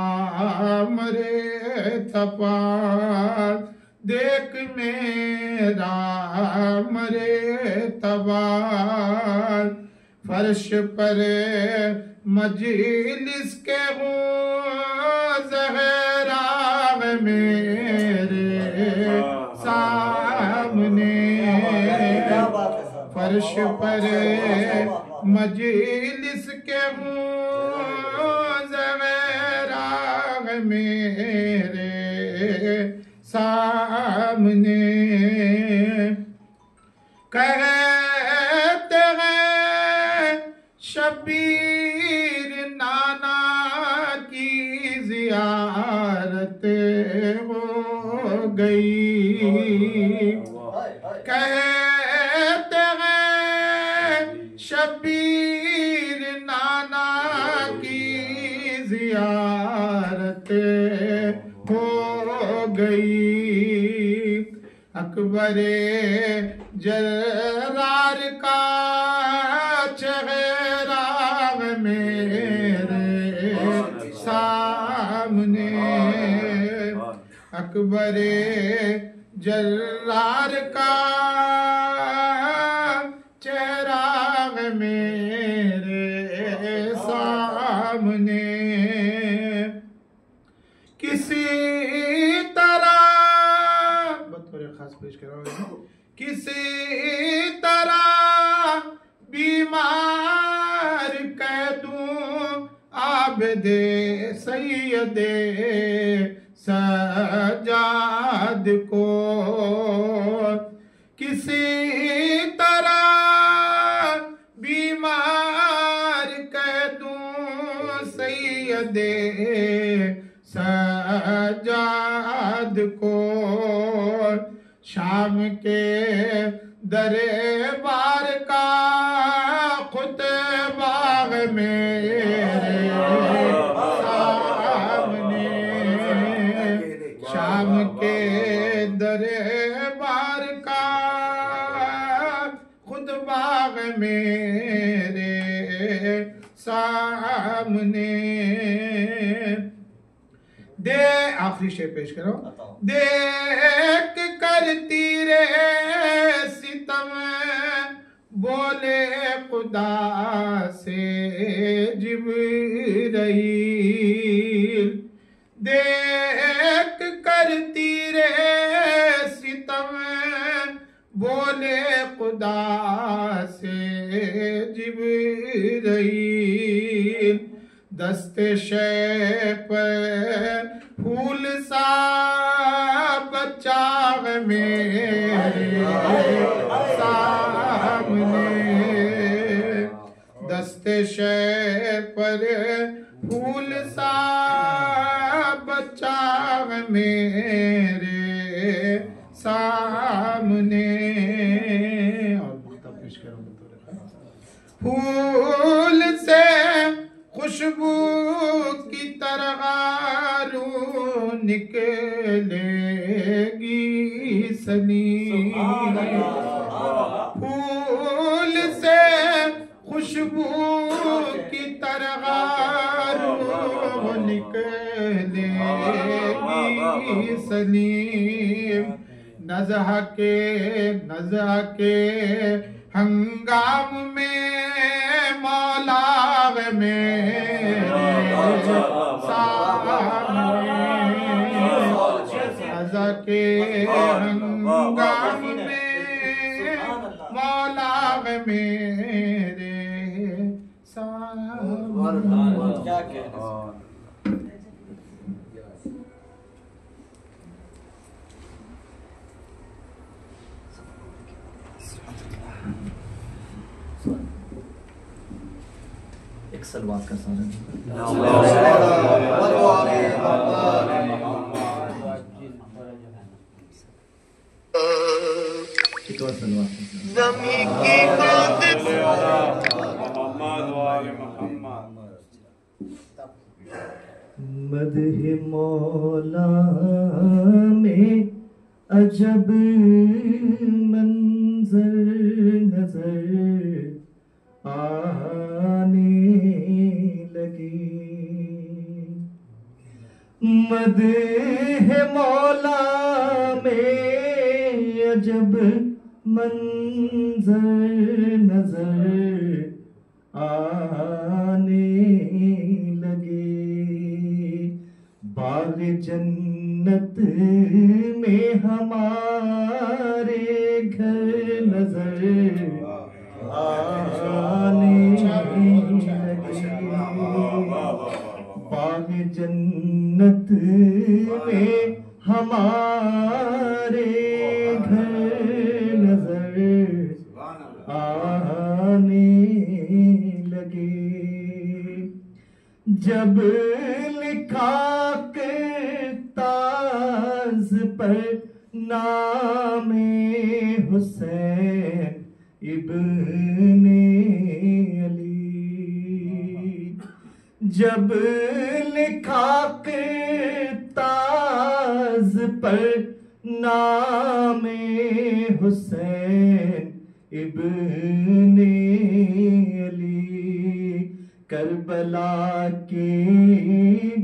मरतबा, देख मेरा मरतबा, फर्श पर मजलिस के हूँ ज़हरा मेरे सामने, फर्श पर मजलिस के हूँ ज़हरा मेरे सामने, कहते हैं शबीर नाना की ज़ियारत हो गई, कहते हैं शबीर नाना की ज़ियारत हो गई, अकबरे जर्रार का चेहरा मेरे सामने, अकबरे जर्रार का चेहरा मेरे सामने, किसी तरह खास पेश कर रहा हूँ, किसी तरह बीमार कह दूं आबदे सैयदे सजाद को, किसी तरह बीमार कह दूं सैयदे सजाद को, शाम के दरबार का खुतबाग मेरे सामने, शाम के दरबार का खुतबाग मेरे सामने, में दे आखिरी शेर पेश करो। देख कर तीरे सितम बोले खुदा से जिब्रील, देख कर तीरे सितम बोले खुदा से जिब्रील, दस्ते शे पर फूल सा बच्चा मेरे सामने, दस्ते शे पर फूल सा बच्चा मेरे सामने। और पेश करो। फूल से खुशबू की तरह रूह निकलेगी सनी, फूल से खुशबू की तरह रूह निकलेगी सलीम, नज़ह के हंगाम में मौला में सामने, नज़ह के हंगाम में मौला मेरे सामने। क्या कह एक सलवात का सारा एक और सलवात मदह मौला में अजब मंजर नजर आने लगी, मदह मौला में अजब मंजर नजर आने लगे, बाग जन्नत में हमारे घर नजर आने लगे, बाग जन्नत में हमारे घर नजर आने लगे, जब लिखा ताज पर नामे हुसैन इब्ने अली, जब लिखा ताज पर नामे हुसैन इब्ने अली, करबला की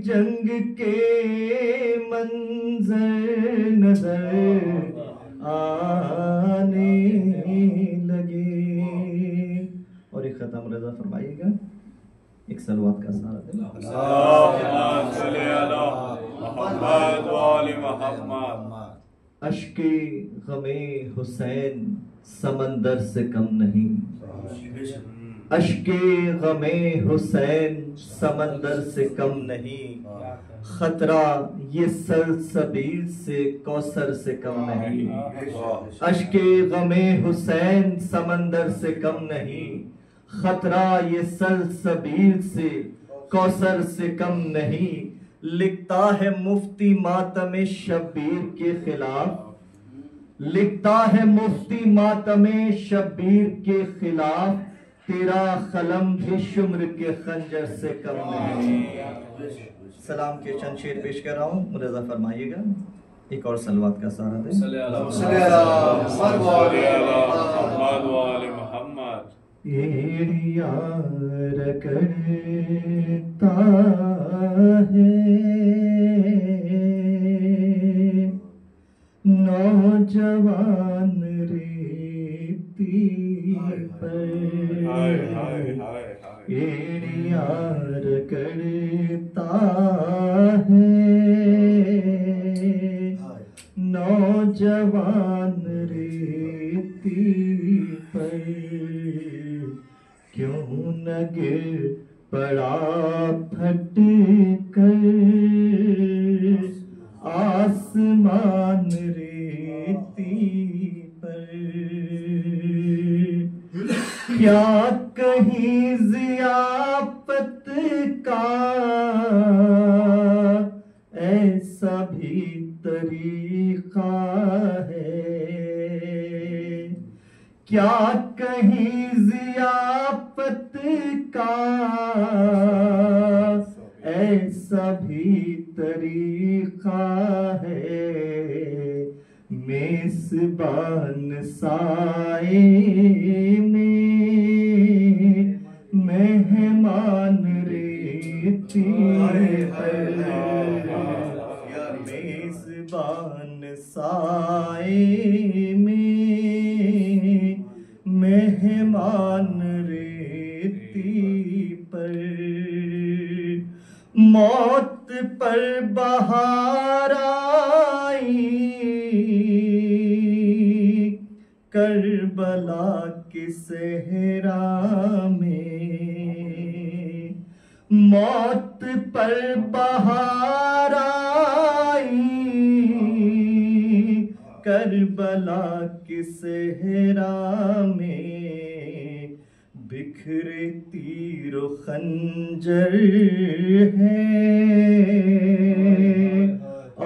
जंग के मंजर नजर आने लगे। और एक खत्म रजा फरमाइएगा, एक सलवात का सहारा अश्के गमे हुसैन समंदर से कम नहीं, अश्के गमे हुसैन समंदर से कम नहीं, खतरा ये सलसबील से कौसर से कम नहीं, अश्के गमे हुसैन समंदर से कम नहीं, खतरा ये सलसबील से कौसर से कम नहीं, लिखता है मुफ्ती मातमे शब्बीर के खिलाफ, लिखता है मुफ्ती मातमे शब्बीर के खिलाफ, तेरा कलम भी शुम्र के खंजर से कम नहीं। सलाम के चंद शेर पेश कर रहा हूँ, मुलाजा फरमाइएगा। एक और सलवात का सहारा दे। एड़िया रगड़ता है नौजवान रेती पर, एड़िया रगड़ता है नौजवान रेती पर, क्यों न गिर पड़ा फट कर आसमान रेती पर। क्या कहीं ज़ियाफ़त का ऐसा भी तरीक़ा है, क्या कहीं ज़ियाफ़त का ऐसा भी तरीक़ा है, मेज़बान साए में मेहमान रेती पर, मेज़बान साए में मेहमान रेती पर। मौत पर बहार आई करबला के सहरा में, मौत पर बहार आई करबला के सहरा में, बिखरे तीर खंजर है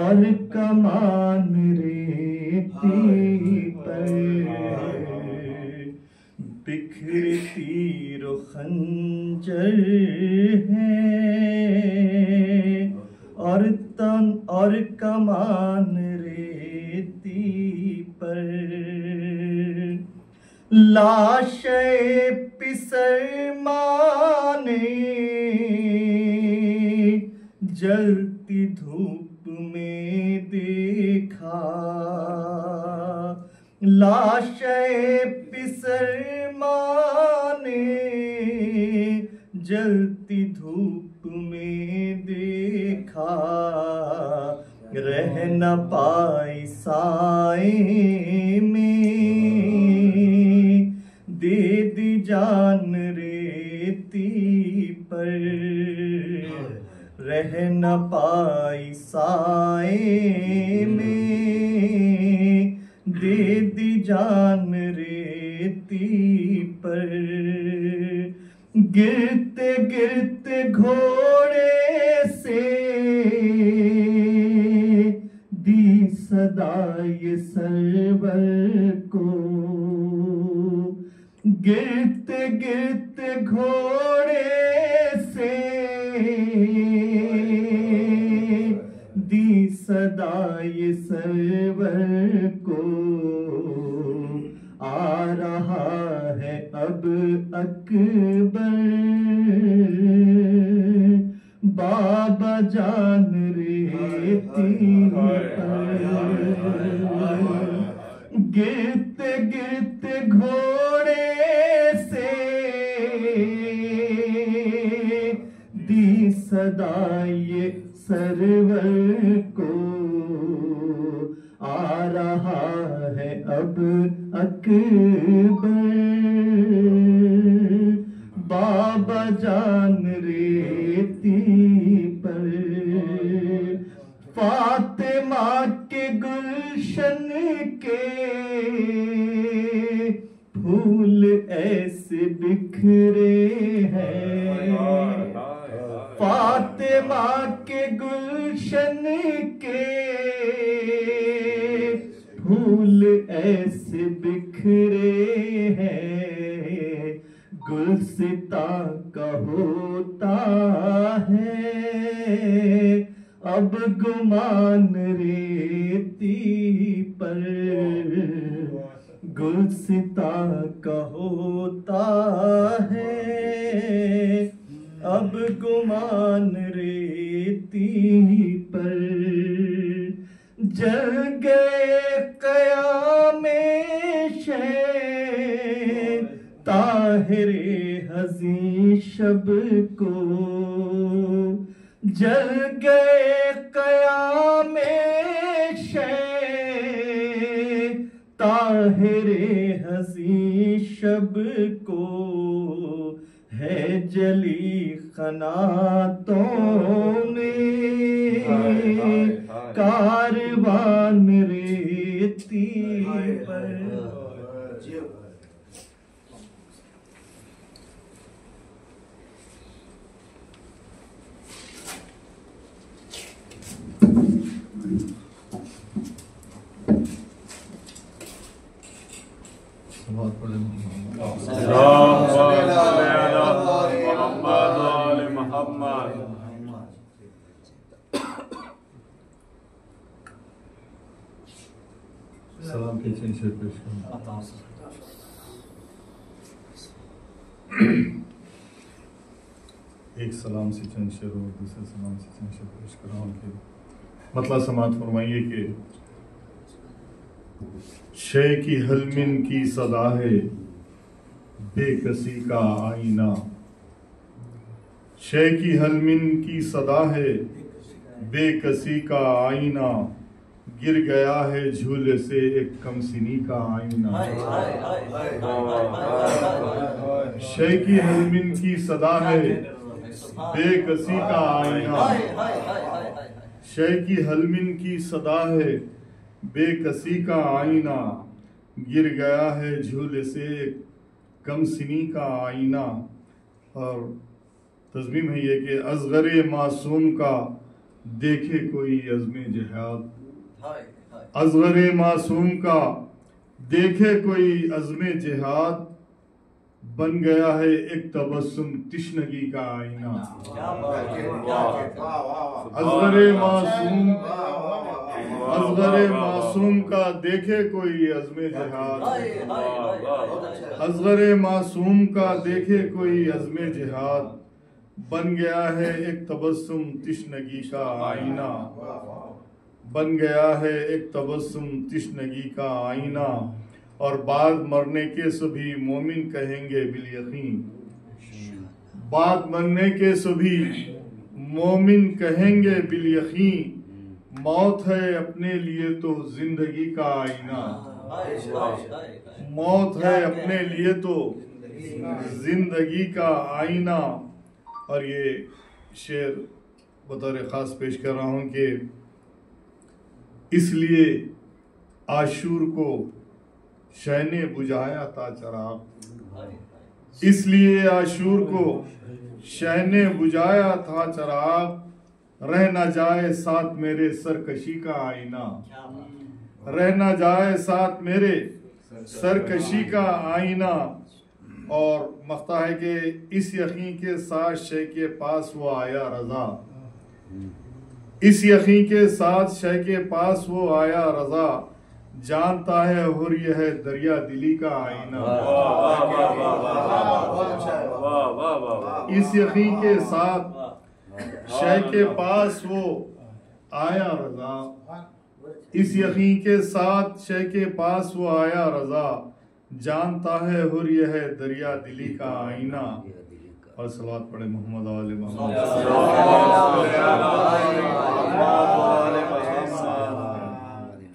और कमान रेती पर, बिखरे तीर खंजर है और कमान रेती पर। लाशे पिसर माने जलती धूप में देखा, लाशे पिसर माने जलती धूप में देखा, रह न पाई साए में दे दी जान रेती पर, रह न पाई साए में दे दी जान रेती पर। गिरते गिरते घोड़े से दी सदा ये सरवर को, गिरते गिरते घोड़े से दी सदा ये सरवर को। आ रहा है अब अकबर बाबा जान रेती पर, गिरते गिरते घोड़े से दी सदा ये सरवर को। आ रहा है अब अकबर बाबा जान रेती पर। फातिमा के गुलशन के फूल ऐसे बिखरे हैं, फातिमा के गुलशन के फूल ऐसे बिखरे हैं। गुलसिता का होता है अब गुमान रेती पर, गुलसिता का होता है अब गुमान रेती पर, जल गए क़यामे शे ताहिरे हज़ी शब को, जल गए क़यामे शे ताहिरे हज़ी शब को, है जली खनातों में कारवान रेती पर। सलाम के से पेश करूं। एक सलाम से चंद शेर और दूसरे सलाम से चंद शेर पेश कर रहा हूं कि मतलब समात फरमाइए कि शे की हलमिन की सदा है बेकसी का आईना, शे की हलमिन की सदा है बेकसी का आईना, गिर गया है झूले से एक कमसिनी का आईना। शे की हलमिन की सदा है बेकसी का आईना, शे की हलमिन की सदा है बेकसी का आईना, गिर गया है झूले से एक कमसिनी का आईना। और तज़मीम है ये कि असग़रे मासूम का देखे कोई अज़्मे जिहाद, असग़रे मासूम का देखे कोई अज़्मे जिहाद, बन गया है एक तबस्सुम तिश्नगी का आईना। असग़रे मासूम का देखे कोई अज़्मे जिहाद, असग़रे मासूम का देखे कोई अज़्मे जिहाद, बन गया है एक तबस्सुम तिश्नगी का आईना, बन गया है एक तबस्सुम तिश्नगी का आईना। और बाद मरने के सभी मोमिन कहेंगे बिल यकीन, बाद मरने के सभी मोमिन कहेंगे बिल यकीन, मौत है अपने लिए तो जिंदगी का आईना, मौत है अपने लिए तो जिंदगी का आईना। और ये शेर बतौर ख़ास पेश कर रहा हूँ कि इसलिए आशूर को शह ने बुझाया था चराग, इसलिए आशूर को शह ने बुझाया था चराग, रह न जाए साथ मेरे सरकशी का आईना, रह न जाए साथ मेरे सरकशी का आईना। और मख्ता है कि इस यकीन के साथ शह के पास वो आया रजा, इस यकीन के साथ शह के पास वो आया रजा, जानता है हुर यह है दरिया दिली का आईना। इस यकीन के साथ शह के पास वो आया रजा, इस यकीन के साथ शह के पास वो आया रजा, जानता है हुर यह है दरिया दिली का आईना। और सलावत पढ़े मोहम्मद वाले मोहम्मद।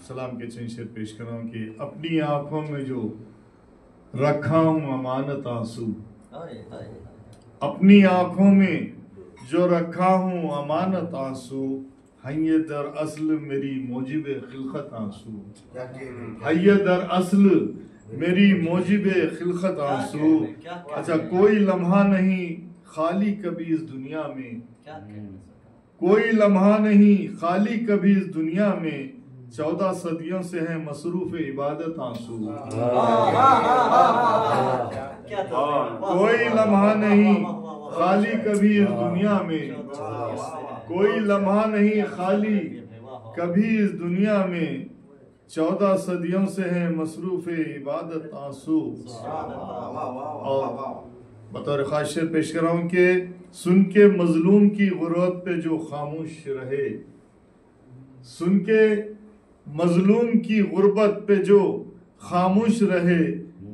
सलाम के चंद शेर पेश कर रहा हूँ कि अपनी आंखों में जो रखा हूँ अमानत आंसू, अपनी आंखों में जो रखा हूँ अमानत आंसू, है दर असल मेरी मोजिब खिलखत आंसू, है दर असल मेरी मोजिब खिलखत आंसू। अच्छा, कोई लम्हा नहीं खाली कभी इस दुनिया में, कोई लम्हा नहीं खाली कभी इस दुनिया में, 14 सदियों से है मसरूफ इबादत आंसू। कोई लम्हा नहीं खाली कभी इस दुनिया में, कोई लम्हा नहीं खाली कभी इस दुनिया में, 14 सदियों से हैं मसरूफ इबादत आंसू। और बतौर खास शेर पेश कर रहा हूं कि सुन के मजलूम की गुर्बत पे जो खामोश रहे, सुन के मजलूम की गुर्बत पे जो खामोश रहे,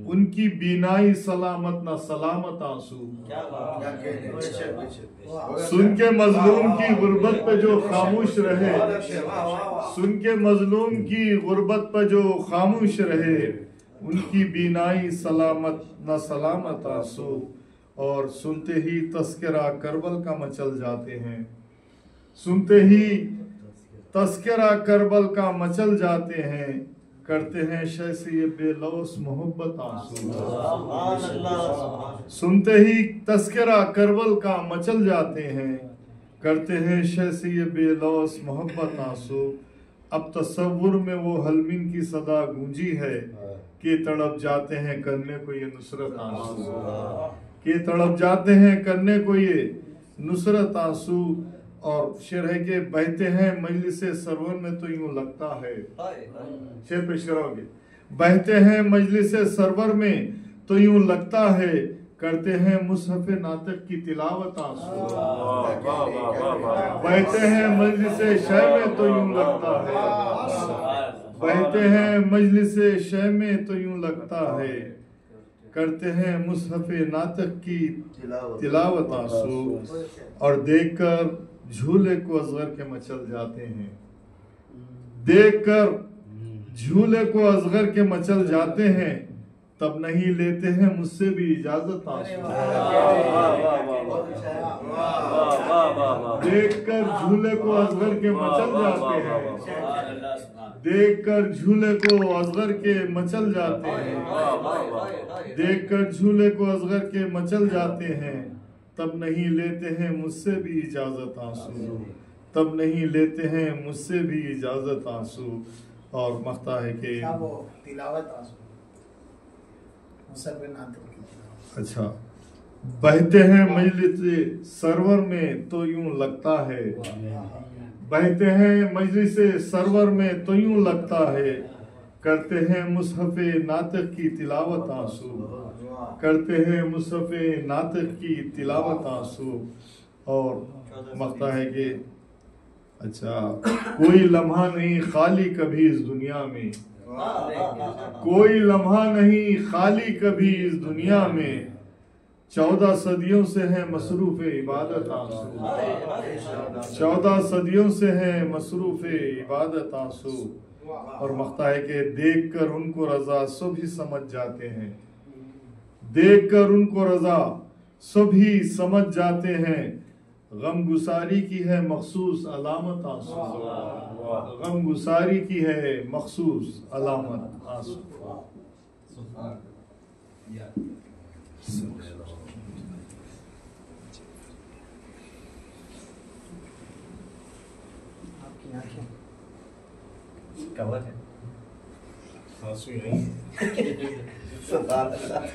उनकी बीनाई सलामत ना सलामत आंसू। सुन के मजलूम की गुर्बत पे जो खामोश रहे, सुन के मजलूम की गुर्बत पे जो खामोश रहे, उनकी बीनाई सलामत ना सलामत आंसू। और सुनते ही तस्करा करबल का मचल जाते हैं, सुनते ही तस्करा करबल का मचल जाते हैं, करते हैं शैसे ये बेलौस मोहब्बत आंसू। सुनते ही तस्करा करबल का मचल जाते हैं, करते हैं शैसे ये बेलौस मोहब्बत आंसू। अब तसव्वुर में वो हलमिन की सदा गूंजी है कि तड़प जाते हैं करने को ये नुसरत आंसू, कि तड़प जाते हैं करने को ये नुसरत आंसू। और शेर है कि बहते हैं मजलिसे सरवर में तो यूं लगता है, शेर पेश करोगे, बहते हैं मजलिसे सरवर में तो यूं लगता है, करते हैं मुसहफ नातक की तिलावत आंसू। बहते हैं मजलिसे शह में तो यूं लगता है, बहते हैं मजलिसे शह में तो यूं लगता है, करते हैं मुसहफ नातक की तिलावत आंसू। और देखकर झूले को असगर के मचल जाते हैं, देखकर झूले को असगर के मचल जाते हैं, तब नहीं लेते हैं मुझसे भी इजाजत आंसू। देखकर झूले को असगर के मचल जाते हैं, देखकर झूले को असगर के मचल जाते हैं, देखकर झूले को असगर के मचल जाते हैं, तब नहीं लेते हैं मुझसे भी इजाजत आंसू, तब नहीं लेते हैं मुझसे भी इजाजत आंसू। और मख्ता है कि तिलावत आंसू। अच्छा, बहते हैं मजलिस सरवर में तो यूं लगता है, बहते हैं मजलिस सरवर में तो यूं लगता है, करते हैं मुसहफ नातक की तिलावत आंसू, करते हैं मुसहफ नातक की तिलावत आंसू। और मख्ता है कि अच्छा, कोई लम्हा नहीं खाली कभी इस दुनिया में, कोई लम्हा नहीं खाली कभी इस दुनिया में, 14 सदियों से है मसरूफ इबादत आंसू, 14 सदियों से है मसरूफ इबादत आंसू। और मख्ता है कि देख कर उनको रजा सभी समझ जाते हैं, देख कर उनको रजा सभी समझ जाते हैं, गम गुसारी की है मखसूस अलामत आंसू, गम गुसारी की है मखसूस अलामत आंसू। कवर है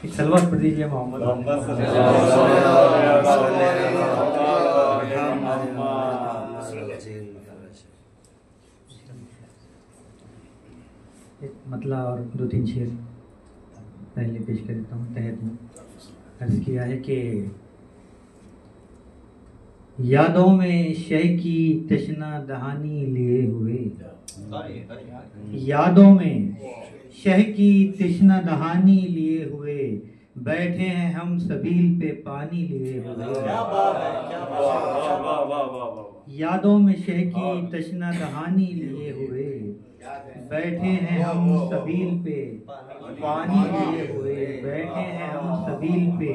सलवा पढ़ दीजिए मोहम्मद। मतलब और 2-3 शेर पहले पेश कर देता हूँ। तहत में अर्ज किया है कि यादों में शह की तशना दहानी लिए हुए, यादों में शह की तशना दहानी लिए हुए, बैठे हैं हम सबील पे पानी लिए हुए। यादों में शह की तशना दहानी लिए हुए, बैठे हैं हम सबील पे पानी लिए हुए, बैठे हैं हम सबील पे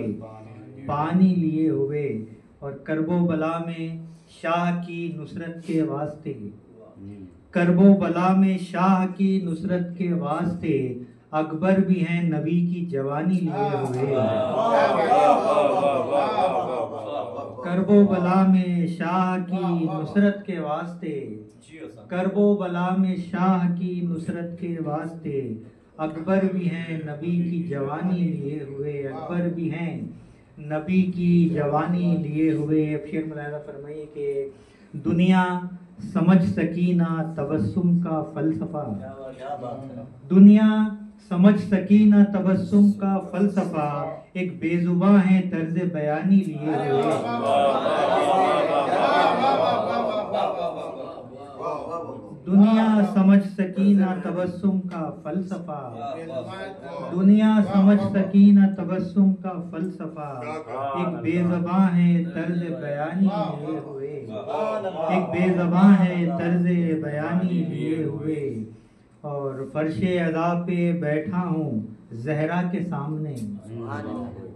पानी लिए हुए। और करबो बला में शाह की नुसरत के वास्ते, करबो बला में शाह की नुसरत के वास्ते, अकबर भी हैं नबी की जवानी लिए हुए। करबो बला में शाह की नुसरत के वास्ते, करबो बला में शाह की नुसरत के वास्ते, अकबर भी हैं नबी की जवानी लिए हुए, अकबर भी हैं नबी की जवानी लिए हुए। अब शेर मुलाहिजा फरमाइए कि दुनिया समझ सकी ना तबस्सुम का फलसफा। दुनिया समझ सकी ना तबस्सुम का फलसफा, एक बेजुबां है तर्ज बयानी लिए हुए। दुनिया समझ सकी ना तबस्सुम का फलसफा, दुनिया समझ सकी ना तबस्सुम का फलसफा, एक बेज़बां है तर्ज बयानी लिए हुए। एक बेज़बां है तर्ज बयानी लिए हुए। और फर्शे अदा पे बैठा हूँ ज़हरा के सामने,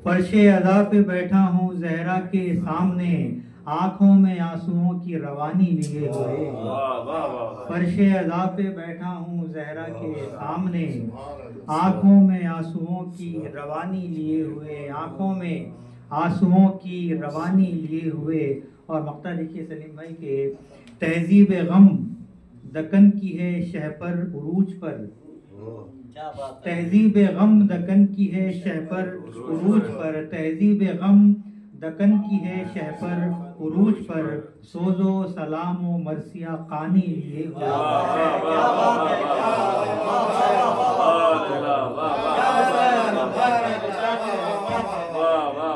फर्शे अदा पे बैठा हूँ ज़हरा के सामने, आंखों में आंसुओं की रवानी लिए हुए। फर्शे अदा पे बैठा हूँ ज़हरा के सामने, आंखों में आंसुओं की रवानी लिए हुए, आंखों में आंसुओं की रवानी लिए हुए। और मक्ता देखिए सलीम भाई के, तहजीब गम दकन की है शह पर उरूज पर, तहजीब गम दकन की है शह पर उरूज पर, तहजीब गम दकन की है शह पर उरूज पर, सोजो सलामो मरसिया कानी लिए हुए।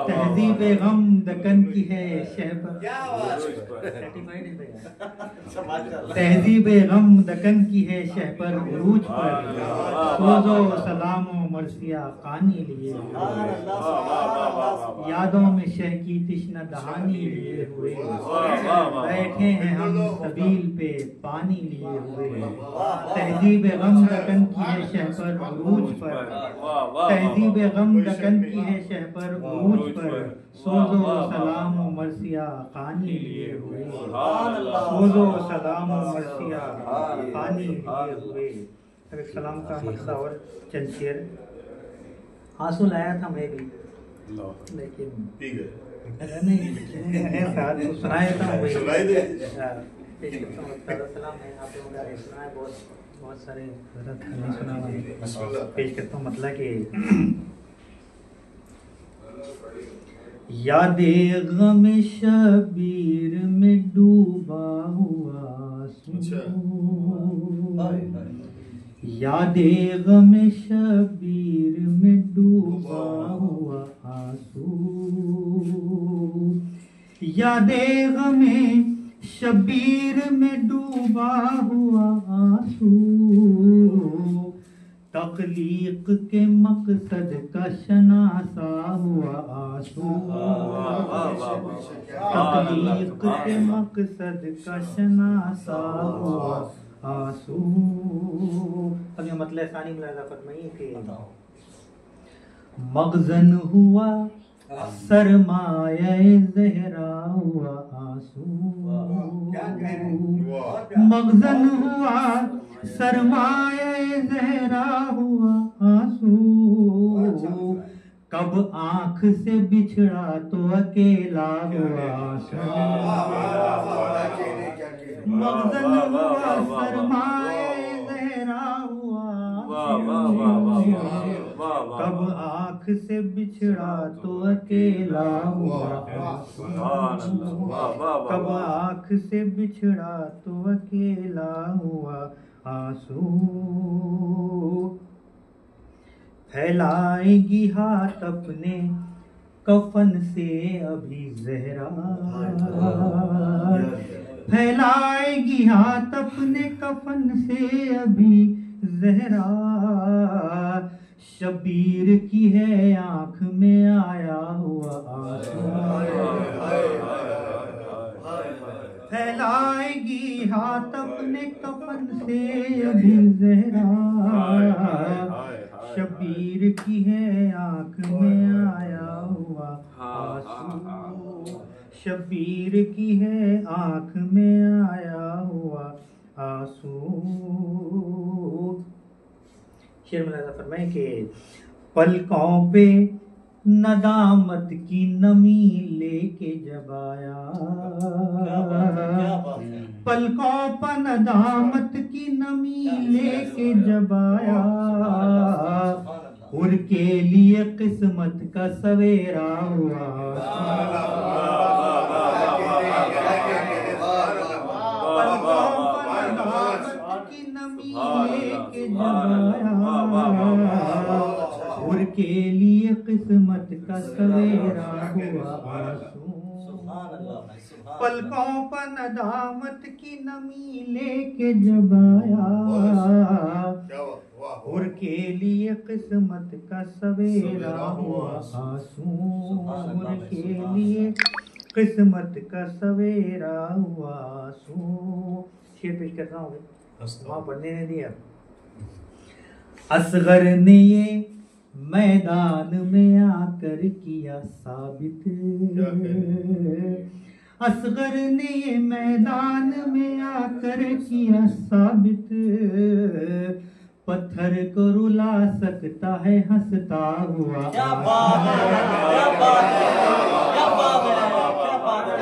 तहजीब गम दकन की है शह पर, तहजीब गम दकन की है शह पर उरूज पर, सोजो सलामो मरसिया कानी लिए हुए। यादों में शह की तिश्ना दहानी लिए हुए, बैठे हैं हम सबील पे पानी लिए हुए। तहजीब गम दकन की है शह पर उरूज पर, तहजीब गम दकन की है शह पर उरूज पर, सोजो सलाम मरसिया खानी लिए हुए। सोजो सलाम मरसिया खानी लिए हुए। अब सलाम का मसला और चंद शेर। आंसू लाया था मैं भी, लेकिन नहीं साथ तो सुनाया था वही। सलाम है आप लोगों ने सुना है, बहुत सारे नहीं सुना, पेश करता हूँ। मतलब कि यादे गम शबीर में डूबा हुआ आंसू, यादे गम शबीर में डूबा हुआ आंसू, यादे गम शबीर में डूबा हुआ आंसू, तख्लीक के मकसद का शनासा हुआ आंसू, तख्लीक के मकसद का शनासा हुआ आंसू। अब ये मतलब सानी मुलाजा फरमाइए कि मगजन हुआ सरमाए ज़हरा हुआ आंसू, मगजन हुआ सरमाए ज़हरा हुआ आंसू, कब आँख से बिछड़ा तो अकेला हुआ आंसू, मगजन हुआ सरमाए ज़हरा हुआ आंसू, कब आँख से बिछड़ा तो अकेला हुआ आंसू, कब आँख से बिछड़ा तो अकेला हुआ आंसू। फैलाएगी हाथ अपने कफन से अभी ज़हरा, फैलाएगी हाथ अपने कफन से अभी ज़हरा, शबीर की है आँख में आया हुआ आंसू, फैलाएगी हाथ अपने कफन से अभी ज़हरा, शबीर की है आँख में आया हुआ आंसू, शबीर की है आँख में आया हुआ आंसू। शेर मुलाजा फरमाए कि पलकों पे नदामत की नमी लेके जब आया, पलकों पर नदामत की नमी लेके जब आया, उर के लिए किस्मत का सवेरा हुआ, पलकों लेके जब आया, और के लिए किस्मत का सवेरा हुआ आंसू, पलकों पर नदामत की नमी लेके जब आया, और के लिए किस्मत का सवेरा हुआ आंसू, और के लिए किस्मत का सवेरा हुआ आंसू। शेर पेश कर रहा हूँ, वहाँ पढ़ने नहीं दिया। असगर ने ये मैदान में आकर किया साबित, असगर ने ये मैदान में आकर किया साबित, पत्थर को रुला सकता है हंसता हुआ। क्या बात है, क्या बात है, क्या बात है, क्या बात है।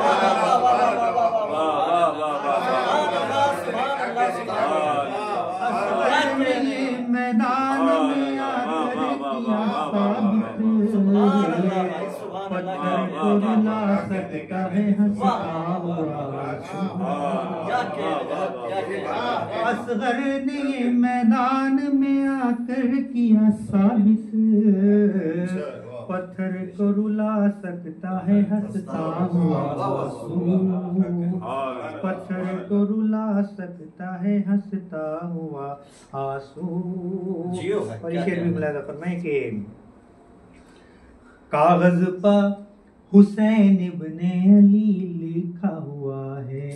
मैदान में आकर किया साबित, पत्थर को रुला सकता है हंसता हुआ। असगर ने मैदान में आकर किया साबित, पत्थर को रुला सकता है हंसता हुआ आंसू, पत्थर को रुला सकता है हंसता हुआ आंसू। और ये शेर भी मुलाजा फरमाए कि कागज पर हुसैन इब्ने अली लिखा हुआ है,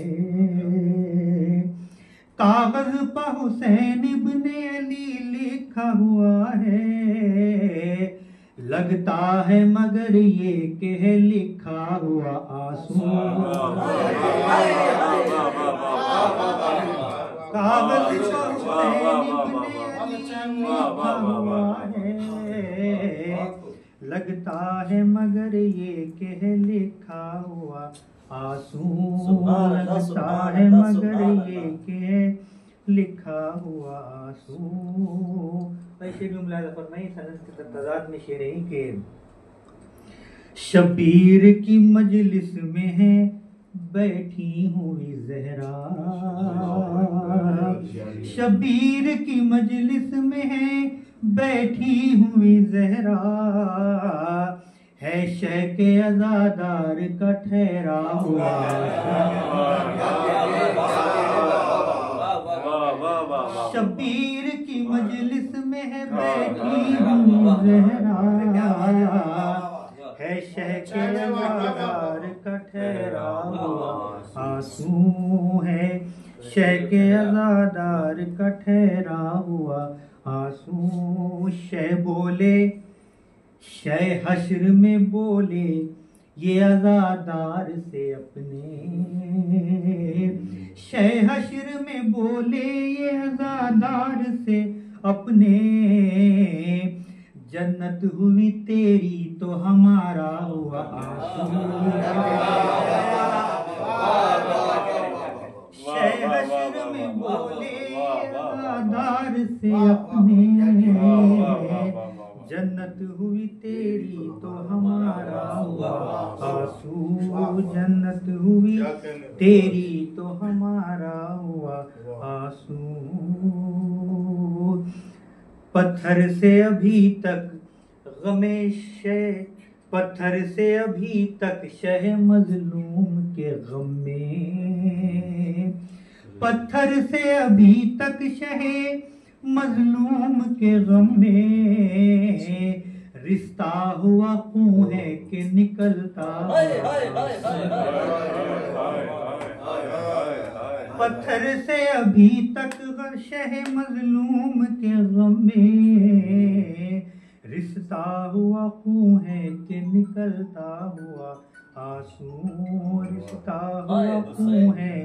कागज पर हुसैन इब्ने अली लिखा हुआ है, लगता है मगर ये कह लिखा हुआ आंसू। कागज पर हुसैन इब्ने अली लिखा हुआ है, लगता है मगर ये कह लिखा हुआ आंसू, लगता है मगर ये कह लिखा हुआ आंसू। वैसे भी मुलाजा फरमाइए सनद के तज़ाद में शेर है कि शबीर की मजलिस में है बैठी हुई ज़हरा, शबीर की मजलिस में है बैठी हुई ज़हरा, है शेख अज़ादार का ठहरा हुआ। शबीर की मजलिस में है बैठी हुई ज़हरा, है शेख अज़ादार का ठहरा हुआ आंसू, है शेख अज़ादार का ठहरा हुआ आंसू। शह बोले, शह हश्र में बोले ये अज़ादार से अपने, शह हश्र में बोले ये अज़ादार से अपने, जन्नत हुई तेरी तो हमारा हुआ आंसू। शह हश्र में बोले अज़ादार से अपने, जन्नत हुई तेरी तो हमारा हुआ आंसू, जन्नत हुई तेरी तो हमारा हुआ आंसू। पत्थर से अभी तक गमे शह, पत्थर से अभी तक शह मजलूम के गम में, पत्थर से अभी तक शह मजलूम के गम में, रिश्ता हुआ खून है कि निकलता। पत्थर से अभी तक शह मजलूम के गम में, रिश्ता हुआ खून है कि निकलता हुआ आंसू, रिश्ता हुआ खून है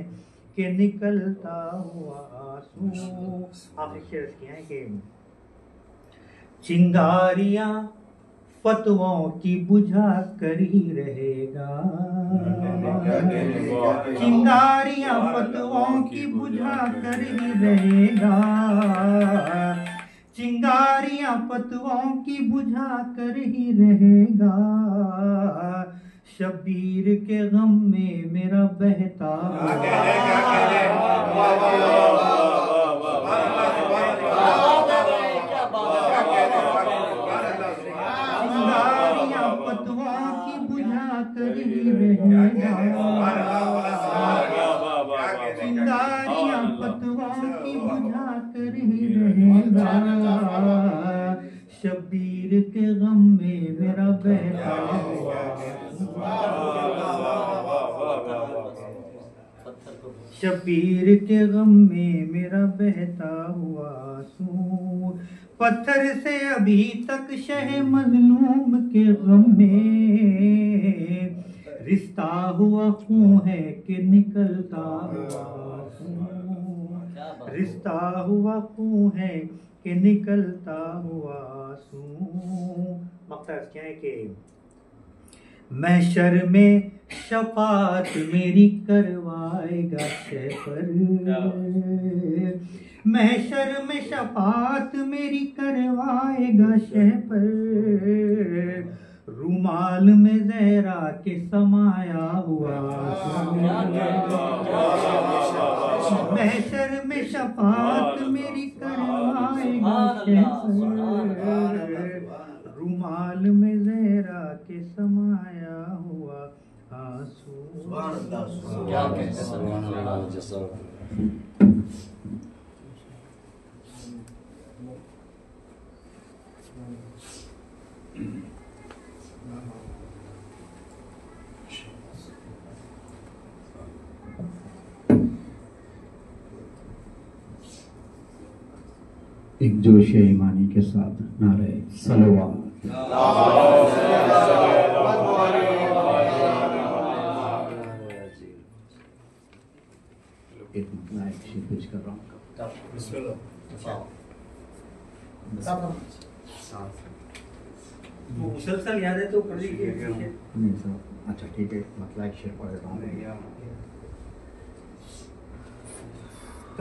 कि निकलता हुआ आंसू। आखिरी शेर किया है कि चिंगारियां फतवों की बुझा कर ही रहेगा, चिंगारियां फतवों की बुझा कर ही रहेगा, चिंगारियां फतवों की बुझा कर ही रहेगा, शबीर के गम में मेरा बहता चिंगारियां फतवाओं की बुझा कर ही रहेगा। शब्बीर के गम में मेरा बहता हुआ, शब्बीर के गम में मेरा बहता हुआ आंसू, पत्थर से अभी तक शह मजलूम के गम में रिश्ता हुआ खून है कि निकलता हुआ आंसू, रिश्ता हुआ खून है कि निकलता हुआ आंसू। मकसद क्या है कि महशर में शफात मेरी करवाएगा शह पर, महशर में शफात मेरी करवाएगा शह पर, रुमाल में जहरा के समाया हुआ, महशर में शफात मेरी करवाएगा शह पर, रुमाल में जहरा के समाया हुआ आंसू। क्या कहते हैं? एक जोश ईमानी के साथ नारे सलवात। एक शेर पेश कर रहा हूँ। मुसलसल याद है तो कर लीजिए। नहीं सर, अच्छा ठीक है, मतलब एक शेर पढ़ रहा हूँ।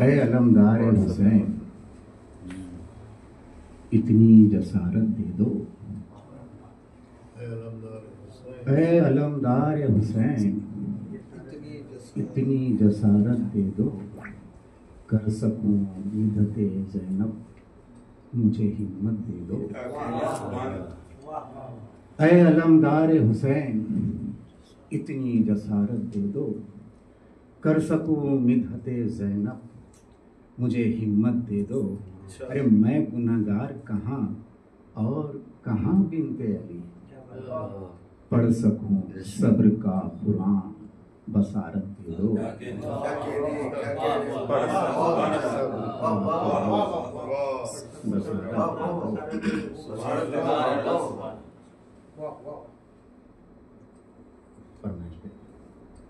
ऐ अलमदार हुसैन इतनी जसारत दे दो, ऐ अलमदार हुसैन इतनी जसारत दे दो, कर सकूं ईदते ज़ैनब मुझे हिम्मत दे दो। ऐ अलमदार हुसैन इतनी जसारत दे दो, कर सकूं मिदहते ज़ैनब मुझे हिम्मत दे दो। अरे मैं गुनाहगार कहाँ और कहाँ बिनते अली, पढ़ सकूं सब्र का कुरान बसारत दे दो।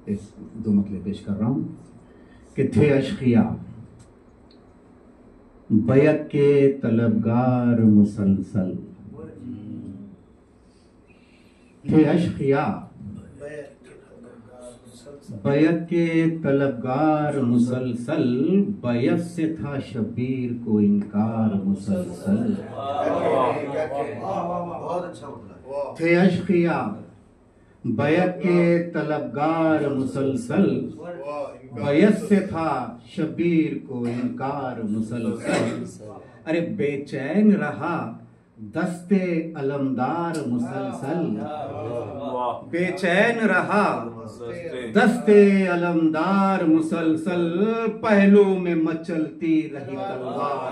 इस दो मतलब पेश कर रहा हूँ कि थे अशकिया बैत के तलबगार मुसलसल, थे अशकिया बैत के तलबगार मुसलसल, बैत से था शबीर को इनकार मुसलसल। थे अशकिया बैत के तलबगार मुसलसल, बैत से था शबीर को इनकार मुसलसल। अरे बेचैन रहा दस्ते अलमदार मुसलसल, बेचैन रहा दस्ते अलमदार मुसलसल, पहलू में मचलती रही तलवार।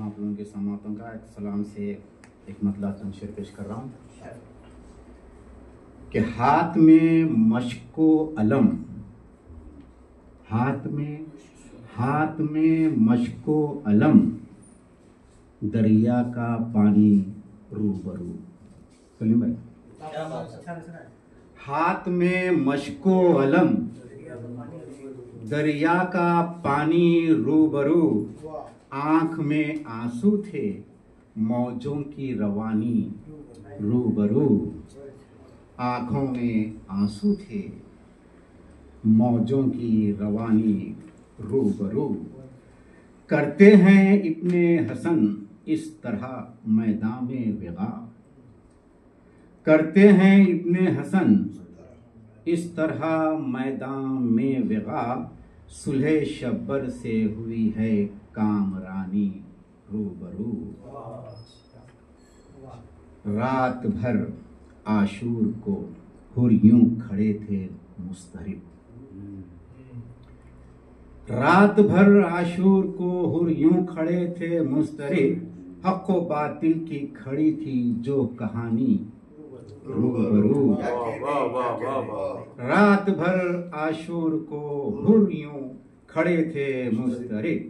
आप लोगों के समातों का एक सलाम से एक मतलब तंशेर पेश कर रहा हूँ कि हाथ में मशको अलम, हाथ में मशको अलम, दरिया का पानी रूबरू। सलीम भाई, हाथ में मशको अलम, दरिया का पानी रूबरू, आंख में आंसू थे मौजों की रवानी रूबरू, आंखों में आंसू थे मौजों की रवानी रूबरू। करते हैं इब्ने हसन इस तरह मैदान में विगा, करते हैं इब्ने हसन इस तरह मैदान में विगा, सुलह शब्बर से हुई है कामरानी रूबरू। रात भर आशूर को हुर यूं खड़े थे मुस्तरिब। रात भर आशूर को हुर यूं खड़े थे मुस्तरिब, हक व बातिल की खड़ी थी जो कहानी रूबरू। रात भर आशूर को हुर यूं खड़े थे मुस्तरिब,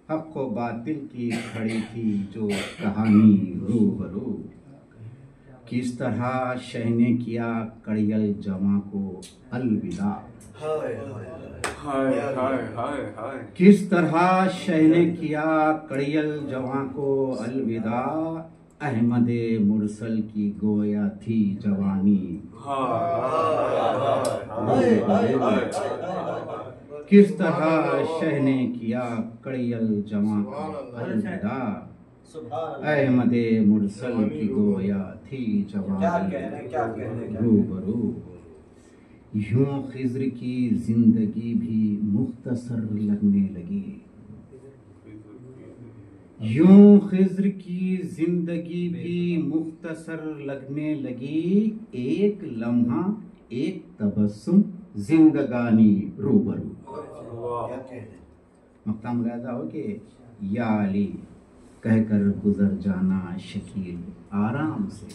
हक व बातिल की खड़ी थी जो कहानी रूबरू। किस तरह शह ने किया कड़ियल जवां को अलविदा, किस तरह शह ने किया कड़ियल जवां को अलविदा, अहमदे मुरसल की गोया थी जवानी। किस तरह शह ने किया कड़ियल जवां को अलविदा, अहमदे मुरसल की गोया थी जवानी रूबरू। यूं खिज्र की जिंदगी भी मुख्तसर लगने लगी, यूं खिज्र की जिंदगी भी मुख्तसर लगने लगी, एक लम्हा एक तबस्सुम जिंदगानी रूबरू। मक़ाम गाता हो कि या अली कहकर गुजर जाना शकील आराम से,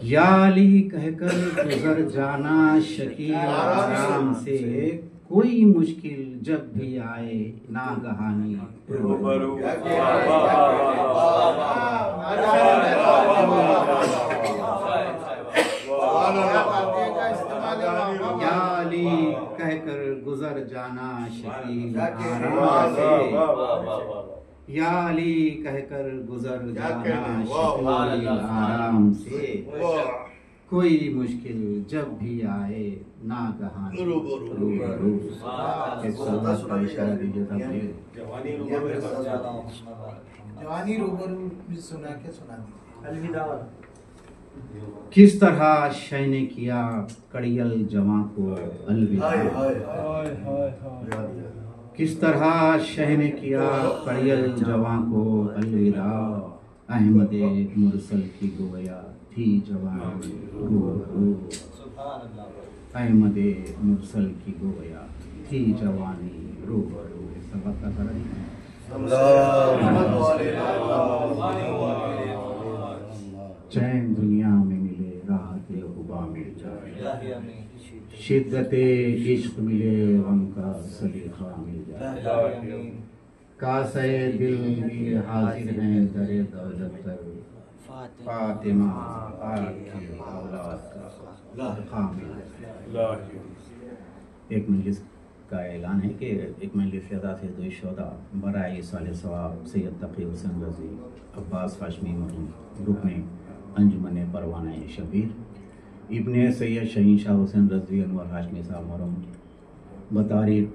या अली कहकर गुजर जाना शकील आराम से, कोई मुश्किल जब भी आए नागहानी रूबरू। या अली कहकर गुजर जाना शकील आराम से, या अली कहकर गुजर जाना शकील आराम से, कोई मुश्किल जब भी आए नागहानी रूबरू। का इशारा दीजिए जवानी रूबरू सुना के सुना अलविदा। किस तरह शह ने किया कड़ियल जवां को अलविदा, किस तरह शह ने किया कड़ियल जवां को अलविदा, अहमदे मुरसल की गोया थी जवानी रूबरू। अहमदे मुरसल की गोया थी जवानी रूबरू। सबक का तरह चैन दुनिया में मिले, राहत हुबा मिल जाए, शिद्दते इश्क मिले, गम का सलीखा मिल जाए, कासे दिल भी हाजिर हैं दरे दौलत पर, फातिमा की औलाद का लक़ा मिल जाए। एक मजलिस का ऐलान है कि एक मजलिस अदा से दो शोदा बराए साल सवाब सैयद तक़ी हुसैन रज़ी अब्बास हाशमी मरहूम रुकने अंजुमन परवाना शबीर इब्ने सैयद शहीन शाह हुसैन रज़वी अनवर हाशमी साहब मरहूम बतारीख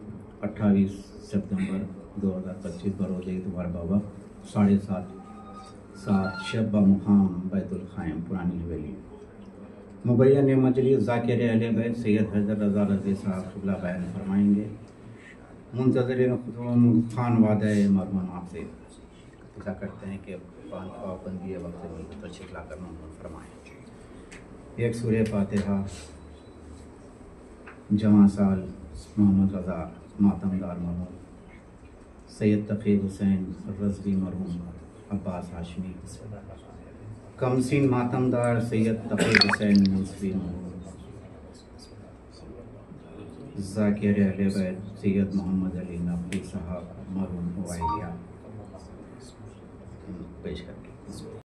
28 सितंबर 2025 बरोज़ इतवार बाबा 7:30 शब मुकाम बैतुल ख़ाइम पुरानी हवेली। मुबैयन मजलिस ज़ाकिर अहले बैत सैयद हैदर रज़ा रज़ी साहब क़िबला बयान फरमाएंगे। मुंतज़िर खान वादा मरहूम आपसे ऐसा करते हैं कि पाबंदी वक्त में तशरीफ़ लाकर फरमाएँ। एक सूरह फातिहा जवां साल मोहम्मद रज़ा मातमदार मरहूम सैयद तक़ी हुसैन रज़वी मरहूम अब्बास हाशमी, कमसिन मातमदार सैयद तक़ी हुसैन मुंसवी मरहूम, ज़ाकिर अहले बैत सैयद मोहम्मद अली नक़वी साहब मरहूम वाइलिया पेश करके